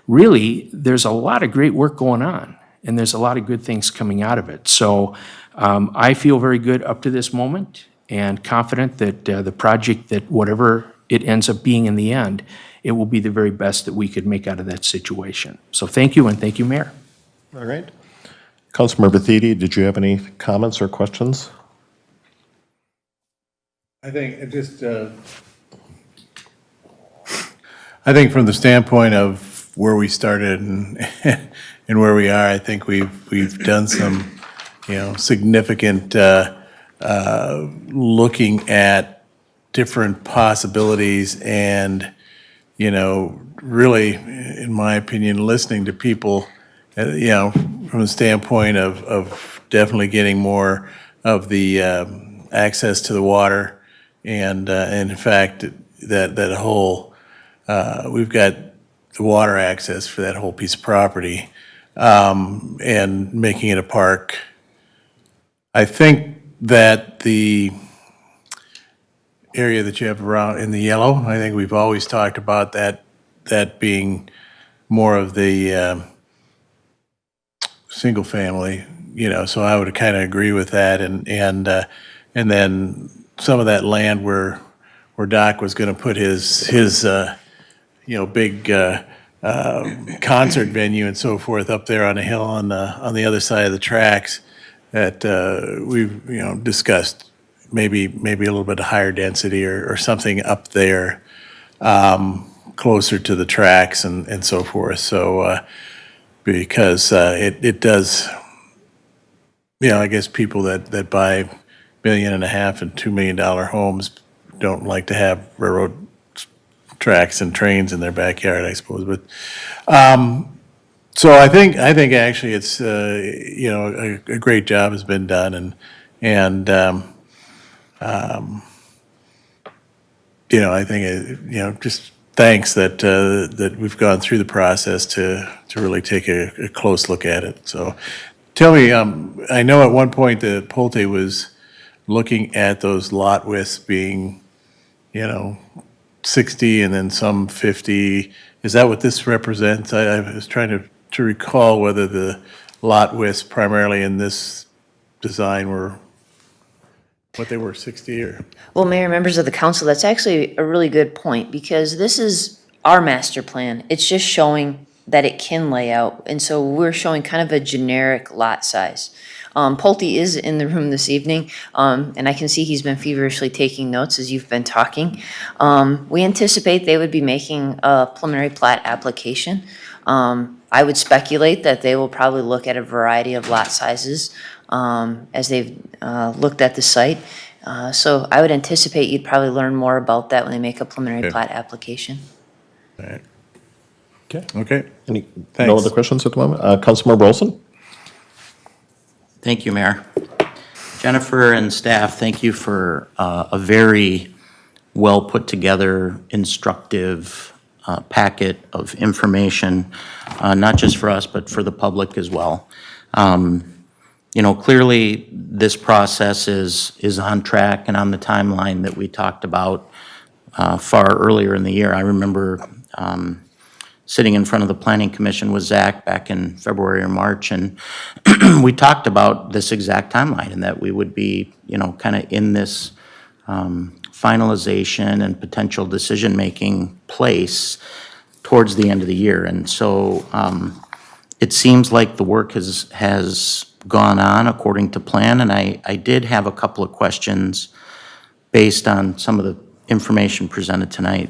really, there's a lot of great work going on, and there's a lot of good things coming out of it. So I feel very good up to this moment and confident that the project, that whatever it ends up being in the end, it will be the very best that we could make out of that situation. So thank you, and thank you, Mayor. All right. Councilmember Thiede, did you have any comments or questions? I think it just, I think from the standpoint of where we started and and where we are, I think we've done some, significant looking at different possibilities and, really, in my opinion, listening to people, from the standpoint of definitely getting more of the access to the water. And in fact, that whole, we've got the water access for that whole piece of property, and making it a park. I think that the area that you have around in the yellow, I think we've always talked about that being more of the single family, so I would kind of agree with that. And then some of that land where Doc was going to put his big concert venue and so forth up there on a hill on the other side of the tracks, that we've discussed maybe a little bit of higher density or something up there, closer to the tracks and so forth. So because it does, I guess people that buy $1.5 million and $2 million homes don't like to have railroad tracks and trains in their backyard, I suppose. But so I think actually it's a great job has been done, and I think just thanks that we've gone through the process to really take a close look at it. So tell me, I know at one point the Pulte was looking at those lot widths being, 60 and then some 50. Is that what this represents? I was trying to recall whether the lot widths primarily in this design were what they were, 60 or? Well, Mayor, members of the council, that's actually a really good point, because this is our master plan. It's just showing that it can lay out, and so we're showing kind of a generic lot size. Pulte is in the room this evening, and I can see he's been feverishly taking notes as you've been talking. We anticipate they would be making a preliminary plat application. I would speculate that they will probably look at a variety of lot sizes as they've looked at the site. So I would anticipate you'd probably learn more about that when they make a preliminary Okay. plat application. All right. Okay. Any, Thanks. no other questions at the moment? Councilmember Olson? Thank you, Mayor. Jennifer and staff, thank you for a very well-put-together, instructive packet of information, not just for us, but for the public as well. You know, clearly, this process is on track and on the timeline that we talked about far earlier in the year. I remember sitting in front of the Planning Commission with Zach back in February or March, and we talked about this exact timeline and that we would be, you know, kind of in this finalization and potential decision-making place towards the end of the year. And so it seems like the work has gone on according to plan, and I did have a couple of questions based on some of the information presented tonight.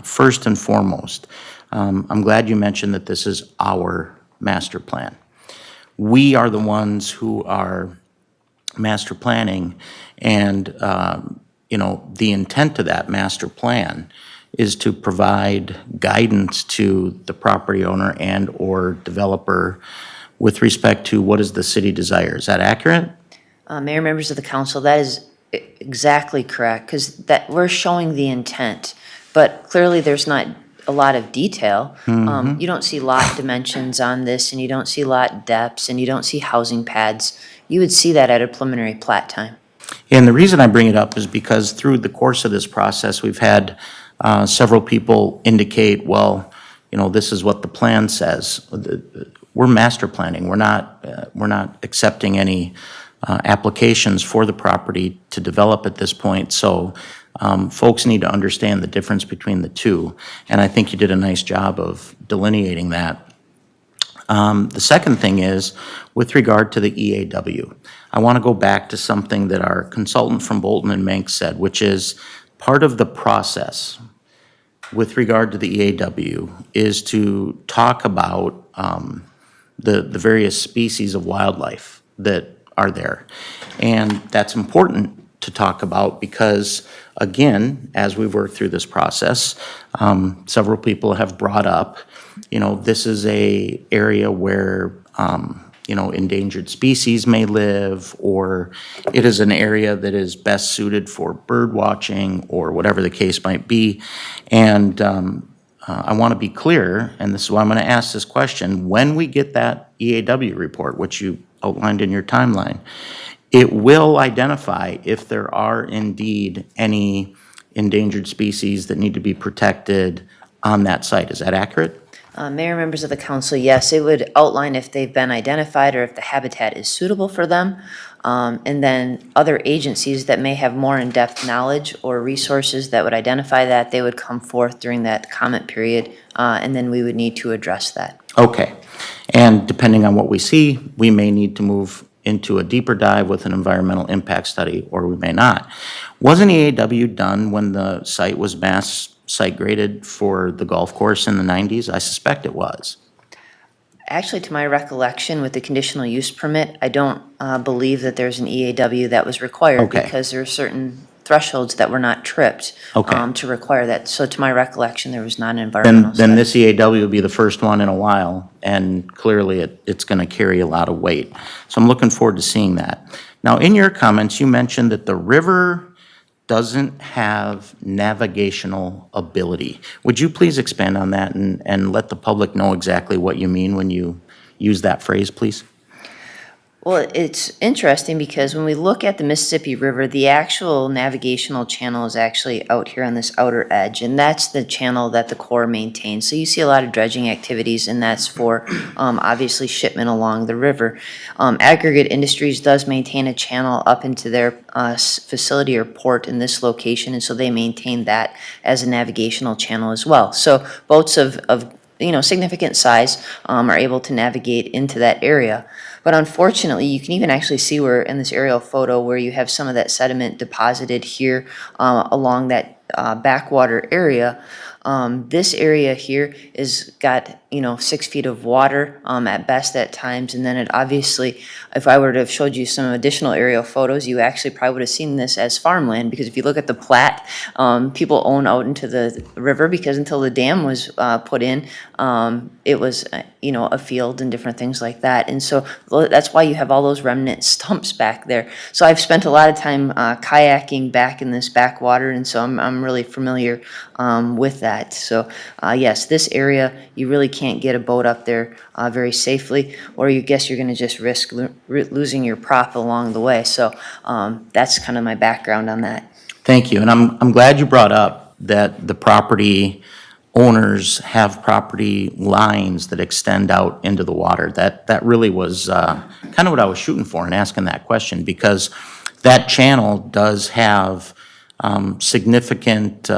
First and foremost, I'm glad you mentioned that this is our master plan. We are the ones who are master planning, and you know, the intent of that master plan is to provide guidance to the property owner and or developer with respect to what is the city desire. Is that accurate? Mayor, members of the council, that is exactly correct, because that we're showing the intent, but clearly there's not a lot of detail. You don't see lot dimensions on this, and you don't see lot depths, and you don't see housing pads. You would see that at a preliminary plat time. And the reason I bring it up is because through the course of this process, we've had several people indicate, well, you know, this is what the plan says. We're master planning. We're not accepting any applications for the property to develop at this point. So folks need to understand the difference between the two. And I think you did a nice job of delineating that. The second thing is, with regard to the EAW, I want to go back to something that our consultant from Bolton and Mank said, which is part of the process with regard to the EAW is to talk about the various species of wildlife that are there. And that's important to talk about because, again, as we've worked through this process, several people have brought up, you know, this is a area where, you know, endangered species may live, or it is an area that is best suited for bird watching, or whatever the case might be. And I want to be clear, and this is why I'm going to ask this question, when we get that EAW report, which you outlined in your timeline, it will identify if there are indeed any endangered species that need to be protected on that site. Is that accurate? Mayor, members of the council, yes, it would outline if they've been identified or if the habitat is suitable for them. And then other agencies that may have more in-depth knowledge or resources that would identify that, they would come forth during that comment period, and then we would need to address that. Okay. And depending on what we see, we may need to move into a deeper dive with an environmental impact study, or we may not. Wasn't EAW done when the site was mass site graded for the golf course in the 90s? I suspect it was. Actually, to my recollection, with the conditional use permit, I don't believe that there's an EAW that was required. Okay. Because there are certain thresholds that were not tripped. Okay. To require that. So to my recollection, there was not an environmental Then study. this EAW will be the first one in a while, and clearly it's going to carry a lot of weight. So I'm looking forward to seeing that. Now, in your comments, you mentioned that the river doesn't have navigational ability. Would you please expand on that and let the public know exactly what you mean when you use that phrase, please? Well, it's interesting because when we look at the Mississippi River, the actual navigational channel is actually out here on this outer edge, and that's the channel that the Corps maintains. So you see a lot of dredging activities, and that's for obviously shipment along the river. Aggregate Industries does maintain a channel up into their facility or port in this location, and so they maintain that as a navigational channel as well. So boats of significant size are able to navigate into that area. But unfortunately, you can even actually see where in this aerial photo where you have some of that sediment deposited here along that backwater area. This area here is got 6 feet of water at best at times, and then it obviously, if I were to have showed you some additional aerial photos, you actually probably would have seen this as farmland, because if you look at the Plat, people own out into the river, because until the dam was put in, it was a field and different things like that, and so that's why you have all those remnant stumps back there. So I've spent a lot of time kayaking back in this backwater, and so I'm really familiar with that. So yes, this area, you really can't get a boat up there very safely, or you guess you're going to just risk losing your prop along the way. So that's kind of my background on that. Thank you, and I'm glad you brought up that the property owners have property lines that extend out into the water. That really was kind of what I was shooting for in asking that question, because that channel does have significant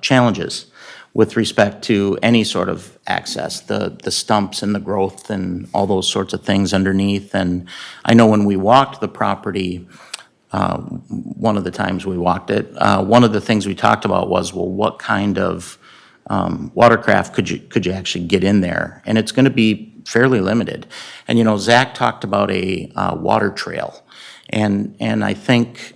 challenges with respect to any sort of access, the stumps and the growth and all those sorts of things underneath. And I know when we walked the property, one of the times we walked it, one of the things we talked about was, well, what kind of watercraft could you actually get in there? And it's going to be fairly limited. And Zach talked about a water trail. And I think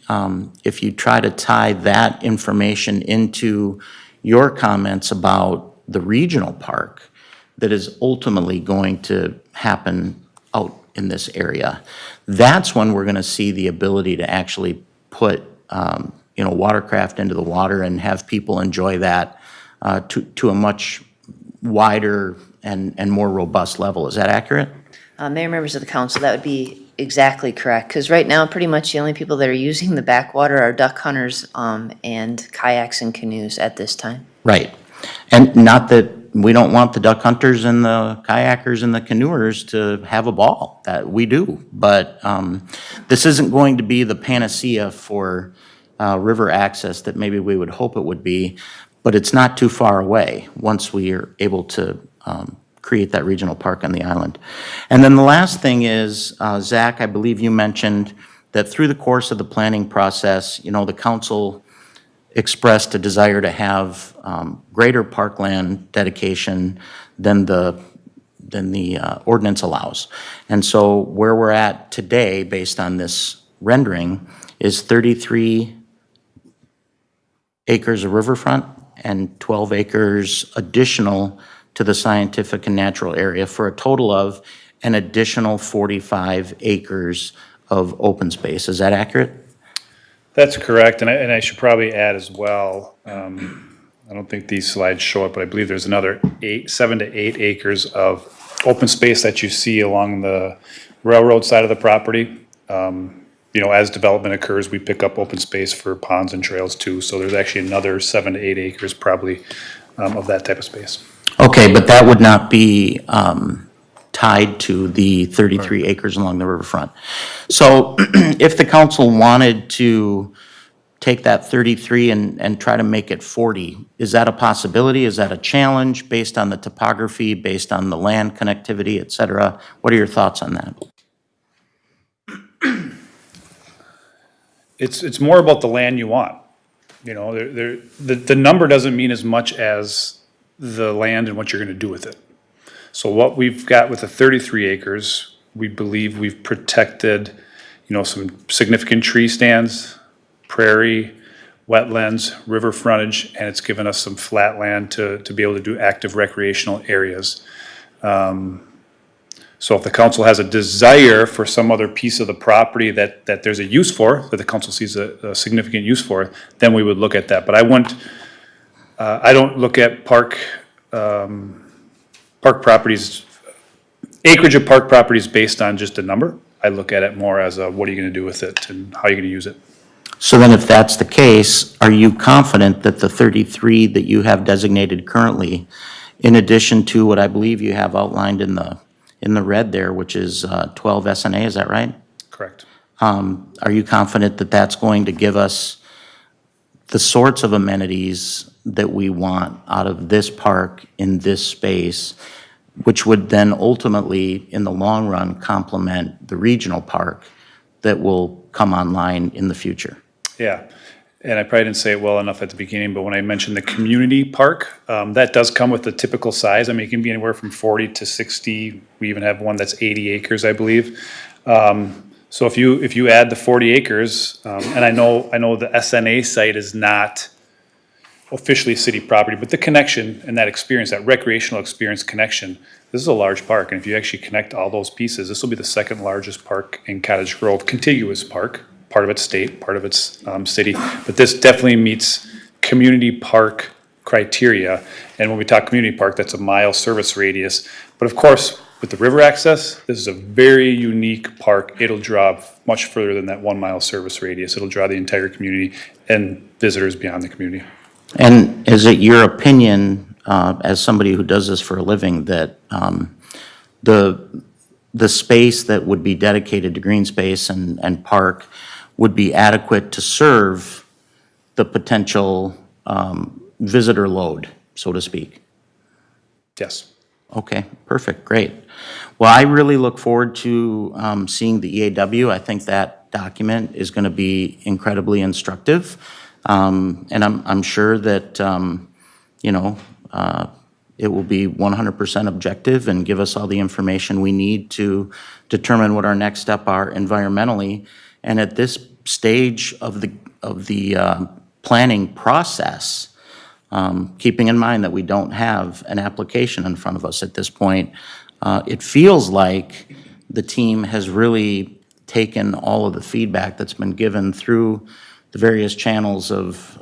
if you try to tie that information into your comments about the regional park that is ultimately going to happen out in this area, that's when we're going to see the ability to actually put watercraft into the water and have people enjoy that to a much wider and more robust level. Is that accurate? Mayor, members of the council, that would be exactly correct, because right now, pretty much the only people that are using the backwater are duck hunters and kayaks and canoes at this time. Right. And not that we don't want the duck hunters and the kayakers and the canoers to have a ball. That we do. But this isn't going to be the panacea for river access that maybe we would hope it would be, but it's not too far away once we are able to create that regional park on the island. And then the last thing is, Zach, I believe you mentioned that through the course of the planning process, the council expressed a desire to have greater parkland dedication than the ordinance allows. And so where we're at today, based on this rendering, is 33 acres of riverfront and 12 acres additional to the scientific and natural area, for a total of an additional 45 acres of open space. Is that accurate? That's correct, and I should probably add as well, I don't think these slides show it, but I believe there's another 7 to 8 acres of open space that you see along the railroad side of the property. As development occurs, we pick up open space for ponds and trails too, so there's actually another 7 to 8 acres probably of that type of space. Okay, but that would not be tied to the 33 acres along the riverfront. So if the council wanted to take that 33 and try to make it 40, is that a possibility? Is that a challenge based on the topography, based on the land connectivity, et cetera? What are your thoughts on that? It's more about the land you want. The number doesn't mean as much as the land and what you're going to do with it. So what we've got with the 33 acres, we believe we've protected, some significant tree stands, prairie, wetlands, river frontage, and it's given us some flat land to be able to do active recreational areas. So if the council has a desire for some other piece of the property that there's a use for, that the council sees a significant use for, then we would look at that. But I don't look at park properties, acreage of park properties based on just a number. I look at it more as a, what are you gonna do with it and how are you gonna use it? So then if that's the case, are you confident that the 33 that you have designated currently, in addition to what I believe you have outlined in the red there, which is 12 SNA, is that right? Correct. Are you confident that that's going to give us the sorts of amenities that we want out of this park in this space, which would then ultimately, in the long run, complement the regional park that will come online in the future? Yeah, and I probably didn't say it well enough at the beginning, but when I mentioned the community park, that does come with the typical size. I mean, it can be anywhere from 40 to 60. We even have one that's 80 acres, I believe. So if you add the 40 acres, and I know the SNA site is not officially city property, but the connection and that experience, that recreational experience connection, this is a large park, and if you actually connect all those pieces, this will be the second largest park in Cottage Grove, contiguous park, part of it's state, part of it's city, but this definitely meets community park criteria. And when we talk community park, that's a mile service radius. But of course, with the river access, this is a very unique park. It'll draw much further than that 1 mile service radius. It'll draw the entire community and visitors beyond the community. And is it your opinion, as somebody who does this for a living, that the space that would be dedicated to green space and park would be adequate to serve the potential visitor load, so to speak? Yes. Okay, perfect, great. Well, I really look forward to seeing the EAW. I think that document is going to be incredibly instructive. And I'm sure that, it will be 100% objective and give us all the information we need to determine what our next step are environmentally. And at this stage of the planning process, keeping in mind that we don't have an application in front of us at this point, it feels like the team has really taken all of the feedback that's been given through the various channels of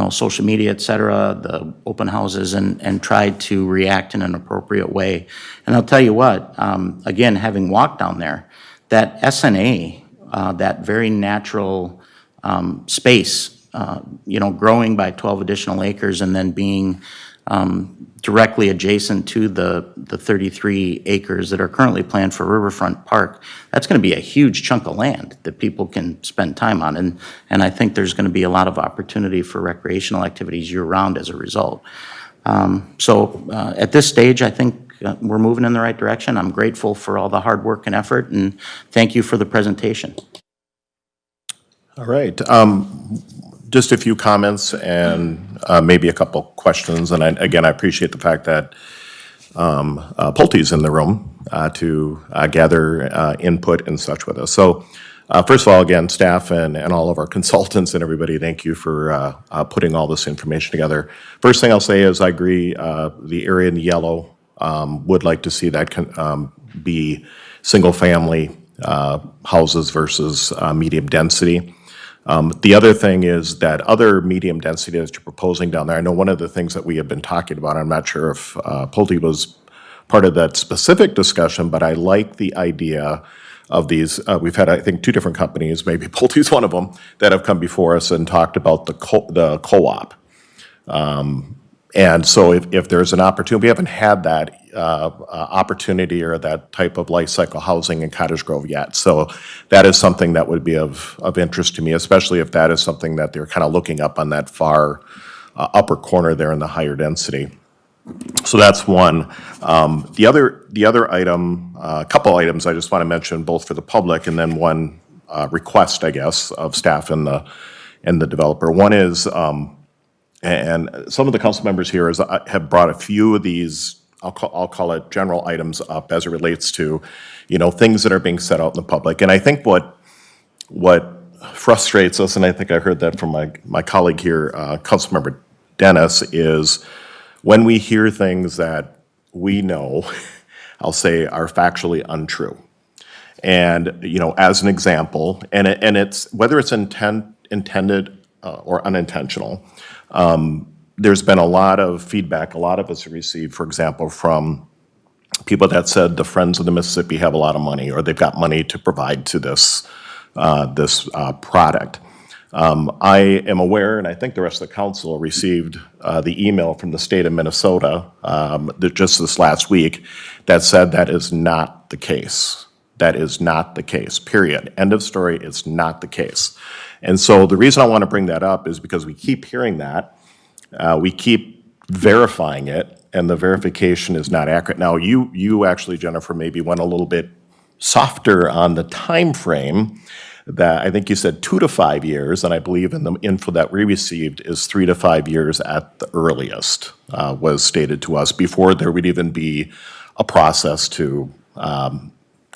social media, et cetera, the open houses, and tried to react in an appropriate way. And I'll tell you what, again, having walked down there, that SNA, that very natural space, growing by 12 additional acres and then being directly adjacent to the 33 acres that are currently planned for Riverfront Park, that's going to be a huge chunk of land that people can spend time on. And I think there's going to be a lot of opportunity for recreational activities year-round as a result. So at this stage, I think we're moving in the right direction. I'm grateful for all the hard work and effort, and thank you for the presentation. All right. Just a few comments and maybe a couple questions. And I appreciate the fact that Pulte's in the room to gather input and such with us. So first of all, again, staff and all of our consultants and everybody, thank you for putting all this information together. First thing I'll say is I agree, the area in yellow, would like to see that be single-family houses versus medium density. The other thing is that other medium density that you're proposing down there, I know one of the things that we have been talking about, I'm not sure if Pulte was part of that specific discussion, but I like the idea of these. We've had, I think, 2 different companies, maybe Pulte's one of them, that have come before us and talked about the co-op. And so if there's an opportunity, we haven't had that opportunity or that type of life cycle housing in Cottage Grove yet. So that is something that would be of interest to me, especially if that is something that they're kind of looking up on that far upper corner there in the higher density. So that's one. The other item, a couple items I just want to mention, both for the public and then one request, I guess, of staff and the developer. One is, and some of the council members here have brought a few of these, I'll call it general items up as it relates to, things that are being set out in the public. And I think what frustrates us, and I think I heard that from my colleague here, Councilmember Dennis, is when we hear things that we know, I'll say, are factually untrue. And, as an example, and it's, whether it's intended or unintentional, there's been a lot of feedback, a lot of us have received, for example, from people that said the Friends of the Mississippi have a lot of money, or they've got money to provide to this product. I am aware, and I think the rest of the council received the email from the state of Minnesota just this last week that said that is not the case. That is not the case, period. End of story, it's not the case. And so the reason I want to bring that up is because we keep hearing that. We keep verifying it, and the verification is not accurate. Now, you actually, Jennifer, maybe went a little bit softer on the time frame. That I think you said 2 to 5 years, and I believe in the info that we received is 3 to 5 years at the earliest, was stated to us before there would even be a process to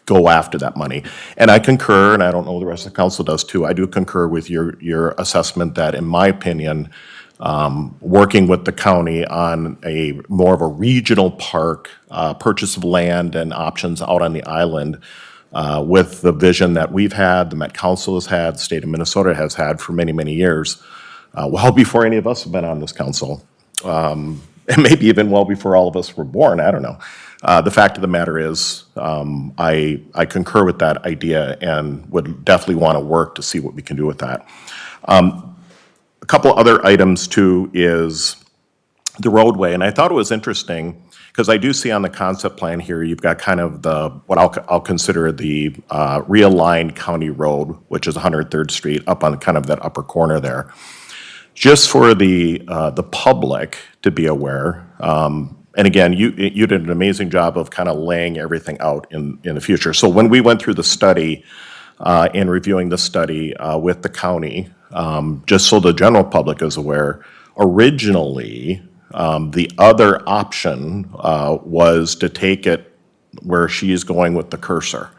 go after that money. And I concur, and I don't know the rest of the council does too, I do concur with your assessment that, in my opinion, working with the county on a more of a regional park, purchase of land and options out on the island, with the vision that we've had, the Met Council has had, the state of Minnesota has had for many, many years, well before any of us have been on this council, and maybe even well before all of us were born, I don't know. The fact of the matter is, I concur with that idea and would definitely want to work to see what we can do with that. A couple other items too is the roadway, and I thought it was interesting, because I do see on the concept plan here, you've got kind of what I'll consider the realigned county road, which is 103rd Street, up on kind of that upper corner there. Just for the public to be aware, and again, you did an amazing job of kind of laying everything out in the future. So when we went through the study and reviewing the study with the county, just so the general public is aware, originally, the other option was to take it where she's going with the cursor.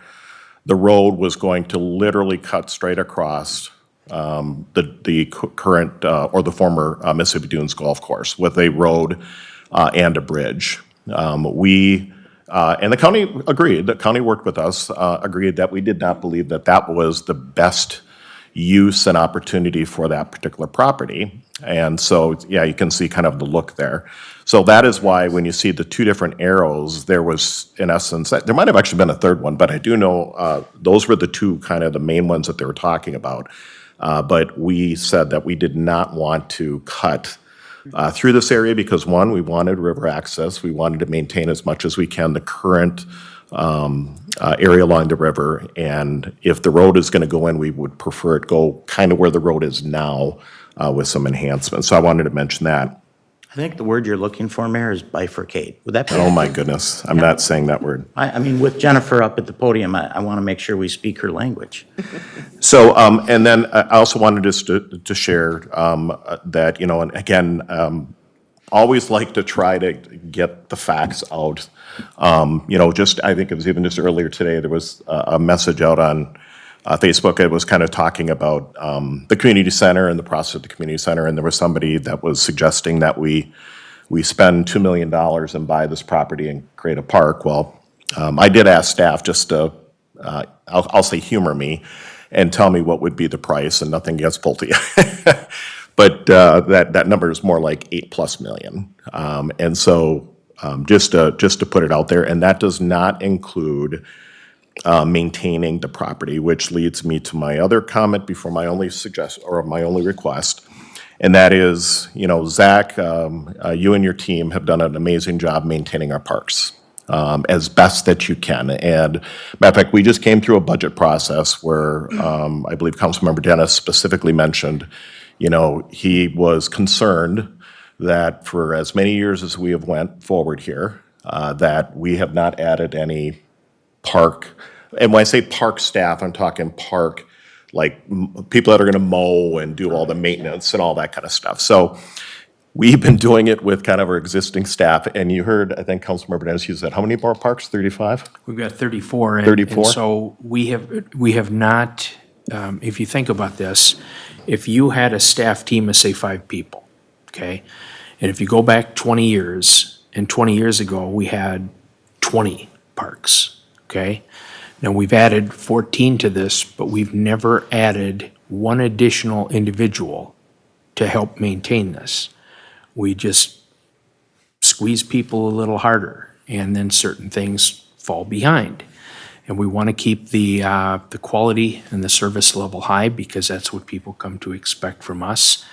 The road was going to literally cut straight across the current or the former Mississippi Dunes Golf Course with a road and a bridge. And the county agreed, the county worked with us, agreed that we did not believe that that was the best use and opportunity for that particular property. And so, yeah, you can see kind of the look there. So that is why when you see the two different arrows, there was, in essence, there might have actually been a third one, but I do know those were the two kind of the main ones that they were talking about. But we said that we did not want to cut through this area because, one, we wanted river access. We wanted to maintain as much as we can the current area along the river. And if the road is going to go in, we would prefer it go kind of where the road is now with some enhancements. So I wanted to mention that. I think the word you're looking for, Mayor, is bifurcate. Would that be? Oh, my goodness. I'm not saying that word. I mean, with Jennifer up at the podium, I want to make sure we speak her language. So, and then I also wanted just to share that, you know, and again, always like to try to get the facts out. You know, just, I think it was even just earlier today, there was a message out on Facebook. It was kind of talking about the community center and the process of the community center, and there was somebody that was suggesting that we spend $2 million and buy this property and create a park. Well, I did ask staff just to, I'll say humor me and tell me what would be the price, and nothing gets pulled to you. But that number is more like $8+ million. And so just to put it out there, and that does not include maintaining the property, which leads me to my other comment before my only my only request. And that is, you know, Zach, you and your team have done an amazing job maintaining our parks as best that you can. And matter of fact, we just came through a budget process where I believe Councilmember Dennis specifically mentioned, you know, he was concerned that for as many years as we have went forward here, that we have not added any park, and when I say park staff, I'm talking park, like people that are gonna mow and do all the maintenance and all that kind of stuff. So we've been doing it with kind of our existing staff, and you heard, I think Councilmember Dennis, you said, how many more parks, 35? We've got 34. and- 34? And so we have not, if you think about this, if you had a staff team of, say, 5 people, okay? And if you go back 20 years, and 20 years ago, we had 20 parks, okay? Now, we've added 14 to this, but we've never added one additional individual to help maintain this. We just squeeze people a little harder. and then certain things fall behind. And we want to keep the quality and the service level high because that's what people come to expect from us.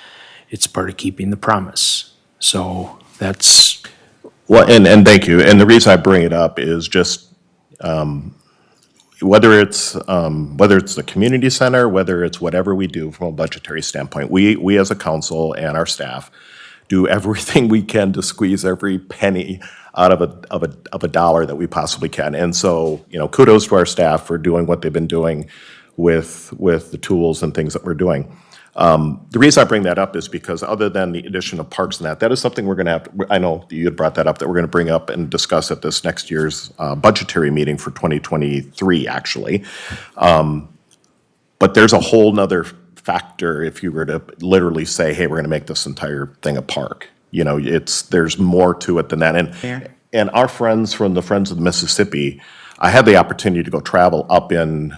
It's part of keeping the promise. So that's, Well, and thank you. And the reason I bring it up is just, whether it's the community center, whether it's whatever we do from a budgetary standpoint, we as a council and our staff do everything we can to squeeze every penny out of a dollar that we possibly can. And so, kudos to our staff for doing what they've been doing with the tools and things that we're doing. The reason I bring that up is because other than the addition of parks and that is something we're going to have to, I know you had brought that up, that we're going to bring up and discuss at this next year's budgetary meeting for 2023, actually. But there's a whole nother factor if you were to literally say, hey, we're going to make this entire thing a park. There's more to it than that. And our friends from the Friends of the Mississippi, I had the opportunity to go travel up in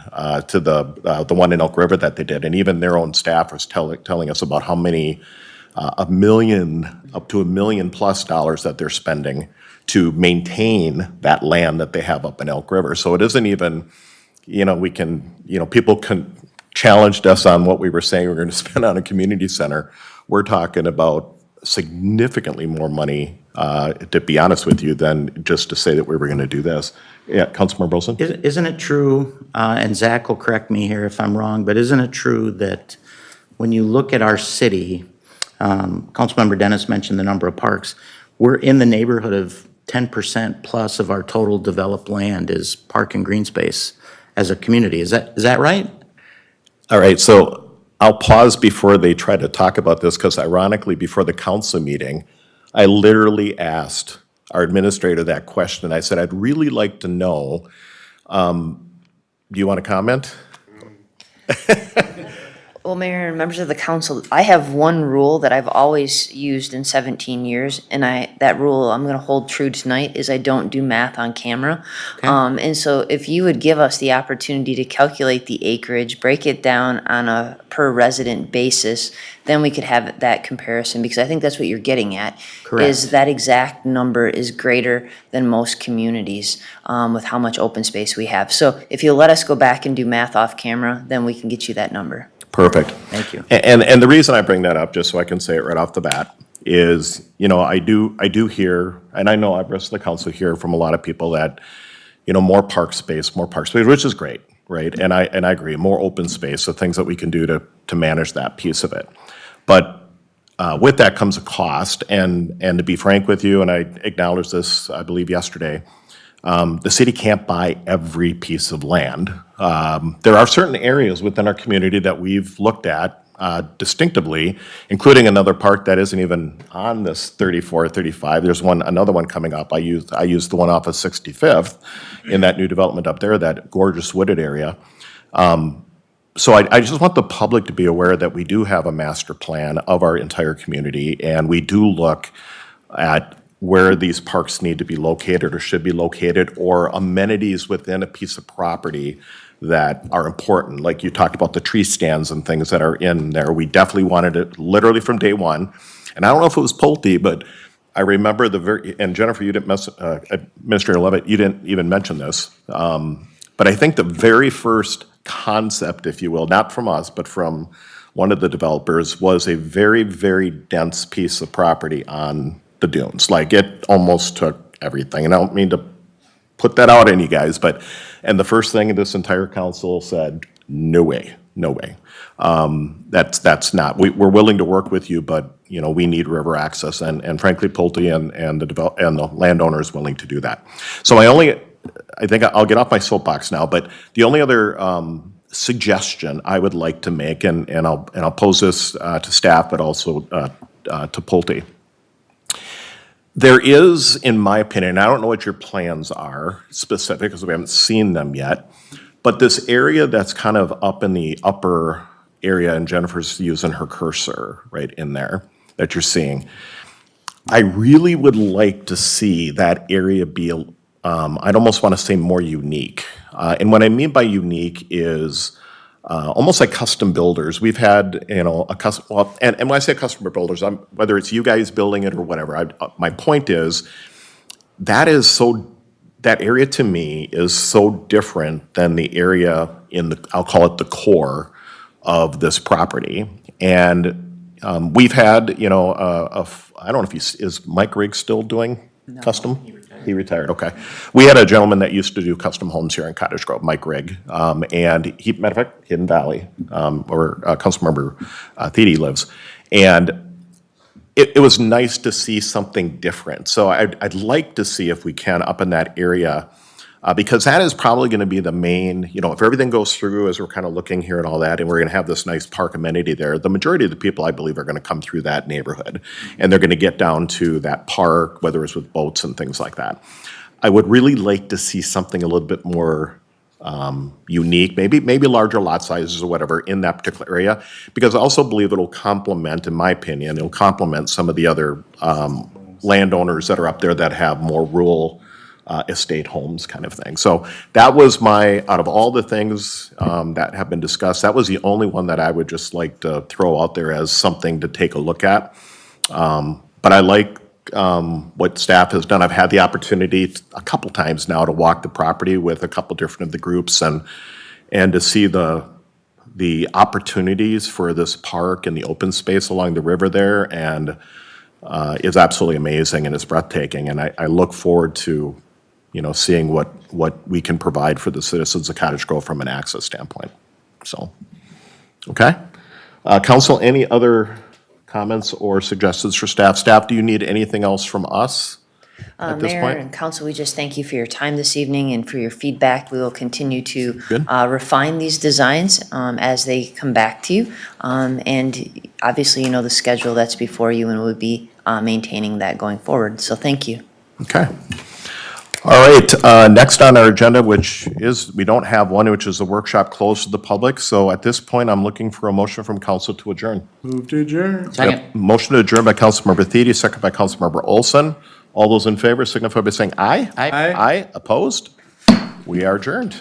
to the one in Elk River that they did, and even their own staff was telling us about how many up to $1 million plus that they're spending to maintain that land that they have up in Elk River. So it isn't even, people challenged us on what we were saying we're going to spend on a community center. We're talking about significantly more money, to be honest with you, than just to say that we were going to do this. Yeah, Councilmember Wilson? Isn't it true, and Zach will correct me here if I'm wrong, but isn't it true that when you look at our city, Councilmember Dennis mentioned the number of parks, we're in the neighborhood of 10% plus of our total developed land is park and green space as a community. Is that right? All right, so I'll pause before they try to talk about this, because ironically, before the council meeting, I literally asked our administrator that question. I said, I'd really like to know, do you want to comment? Well, Mayor and members of the council, I have one rule that I've always used in 17 years, and that rule I'm going to hold true tonight is I don't do math on camera. And so if you would give us the opportunity to calculate the acreage, break it down on a per resident basis, then we could have that comparison, because I think that's what you're getting at. Correct. Is that exact number is greater than most communities with how much open space we have. So if you'll let us go back and do math off camera, then we can get you that number. Perfect. Thank you. And the reason I bring that up, just so I can say it right off the bat, is, I do hear, and I know I've rest of the council hear from a lot of people that, more park space, which is great, right? And I agree, more open space, so things that we can do to manage that piece of it. But with that comes a cost, and to be frank with you, and I acknowledged this, I believe, yesterday, the city can't buy every piece of land. There are certain areas within our community that we've looked at distinctively, including another park that isn't even on this 34, 35. There's another one coming up. I used the one off of 65th in that new development up there, that gorgeous wooded area. So I just want the public to be aware that we do have a master plan of our entire community, and we do look at where these parks need to be located or should be located, or amenities within a piece of property that are important. Like you talked about the tree stands and things that are in there. We definitely wanted it literally from day one. And I don't know if it was Pulte, but I remember and Jennifer, you didn't Administrator Levitt, you didn't even mention this. But I think the very first concept, if you will, not from us, but from one of the developers, was a very, very dense piece of property on the dunes. Like, it almost took everything. And I don't mean to put that out on you guys, and the first thing this entire council said, no way, no way. That's not, we're willing to work with you, but, we need river access, and frankly, Pulte and the landowner is willing to do that. So I think I'll get off my soapbox now, but the only other suggestion I would like to make, and I'll pose this to staff, but also to Pulte. There is, in my opinion, I don't know what your plans are specific, because we haven't seen them yet, but this area that's kind of up in the upper area, and Jennifer's using her cursor right in there that you're seeing, I really would like to see that area be, I'd almost want to say more unique. And what I mean by unique is almost like custom builders. We've had, a custom, well, and when I say customer builders, whether it's you guys building it or whatever, my point is, that is so, that area to me is so different than the area in the, I'll call it the core of this property. And we've had, you know, I don't know if is Mike Riggs still doing custom? He retired, okay. We had a gentleman that used to do custom homes here in Cottage Grove, Mike Rigg. And he, matter of fact, Hidden Valley, where Councilmember Thiede lives. And it was nice to see something different. So I'd like to see if we can up in that area, because that is probably going to be the main, you know, if everything goes through as we're kind of looking here and all that, and we're going to have this nice park amenity there, the majority of the people, I believe, are going to come through that neighborhood. And they're going to get down to that park, whether it's with boats and things like that. I would really like to see something a little bit more unique, maybe larger lot sizes or whatever in that particular area, because I also believe it'll complement, in my opinion, it'll complement some of the other landowners that are up there that have more rural estate homes kind of thing. So that was my, out of all the things that have been discussed, that was the only one that I would just like to throw out there as something to take a look at. But I like what staff has done. I've had the opportunity a couple times now to walk the property with a couple different of the groups and to see the opportunities for this park and the open space along the river there, and is absolutely amazing and it's breathtaking. And I look forward to, you know, seeing what we can provide for the citizens of Cottage Grove from an access standpoint. So, okay. Council, any other comments or suggestions for staff? Staff, do you need anything else from us at this Mayor point? and council, we just thank you for your time this evening and for your feedback. We will continue to Good. refine these designs as they come back to you. And obviously, you know the schedule that's before you, and we'll be maintaining that going forward. So thank you. Okay. All right, next on our agenda, which is, we don't have one, which is a workshop closed to the public. So at this point, I'm looking for a motion from council to adjourn. Move to adjourn. Yep. Motion to adjourn by Councilmember Thiede, second by Councilmember Olson. All those in favor signify by saying aye. Aye. Aye, opposed? We are adjourned.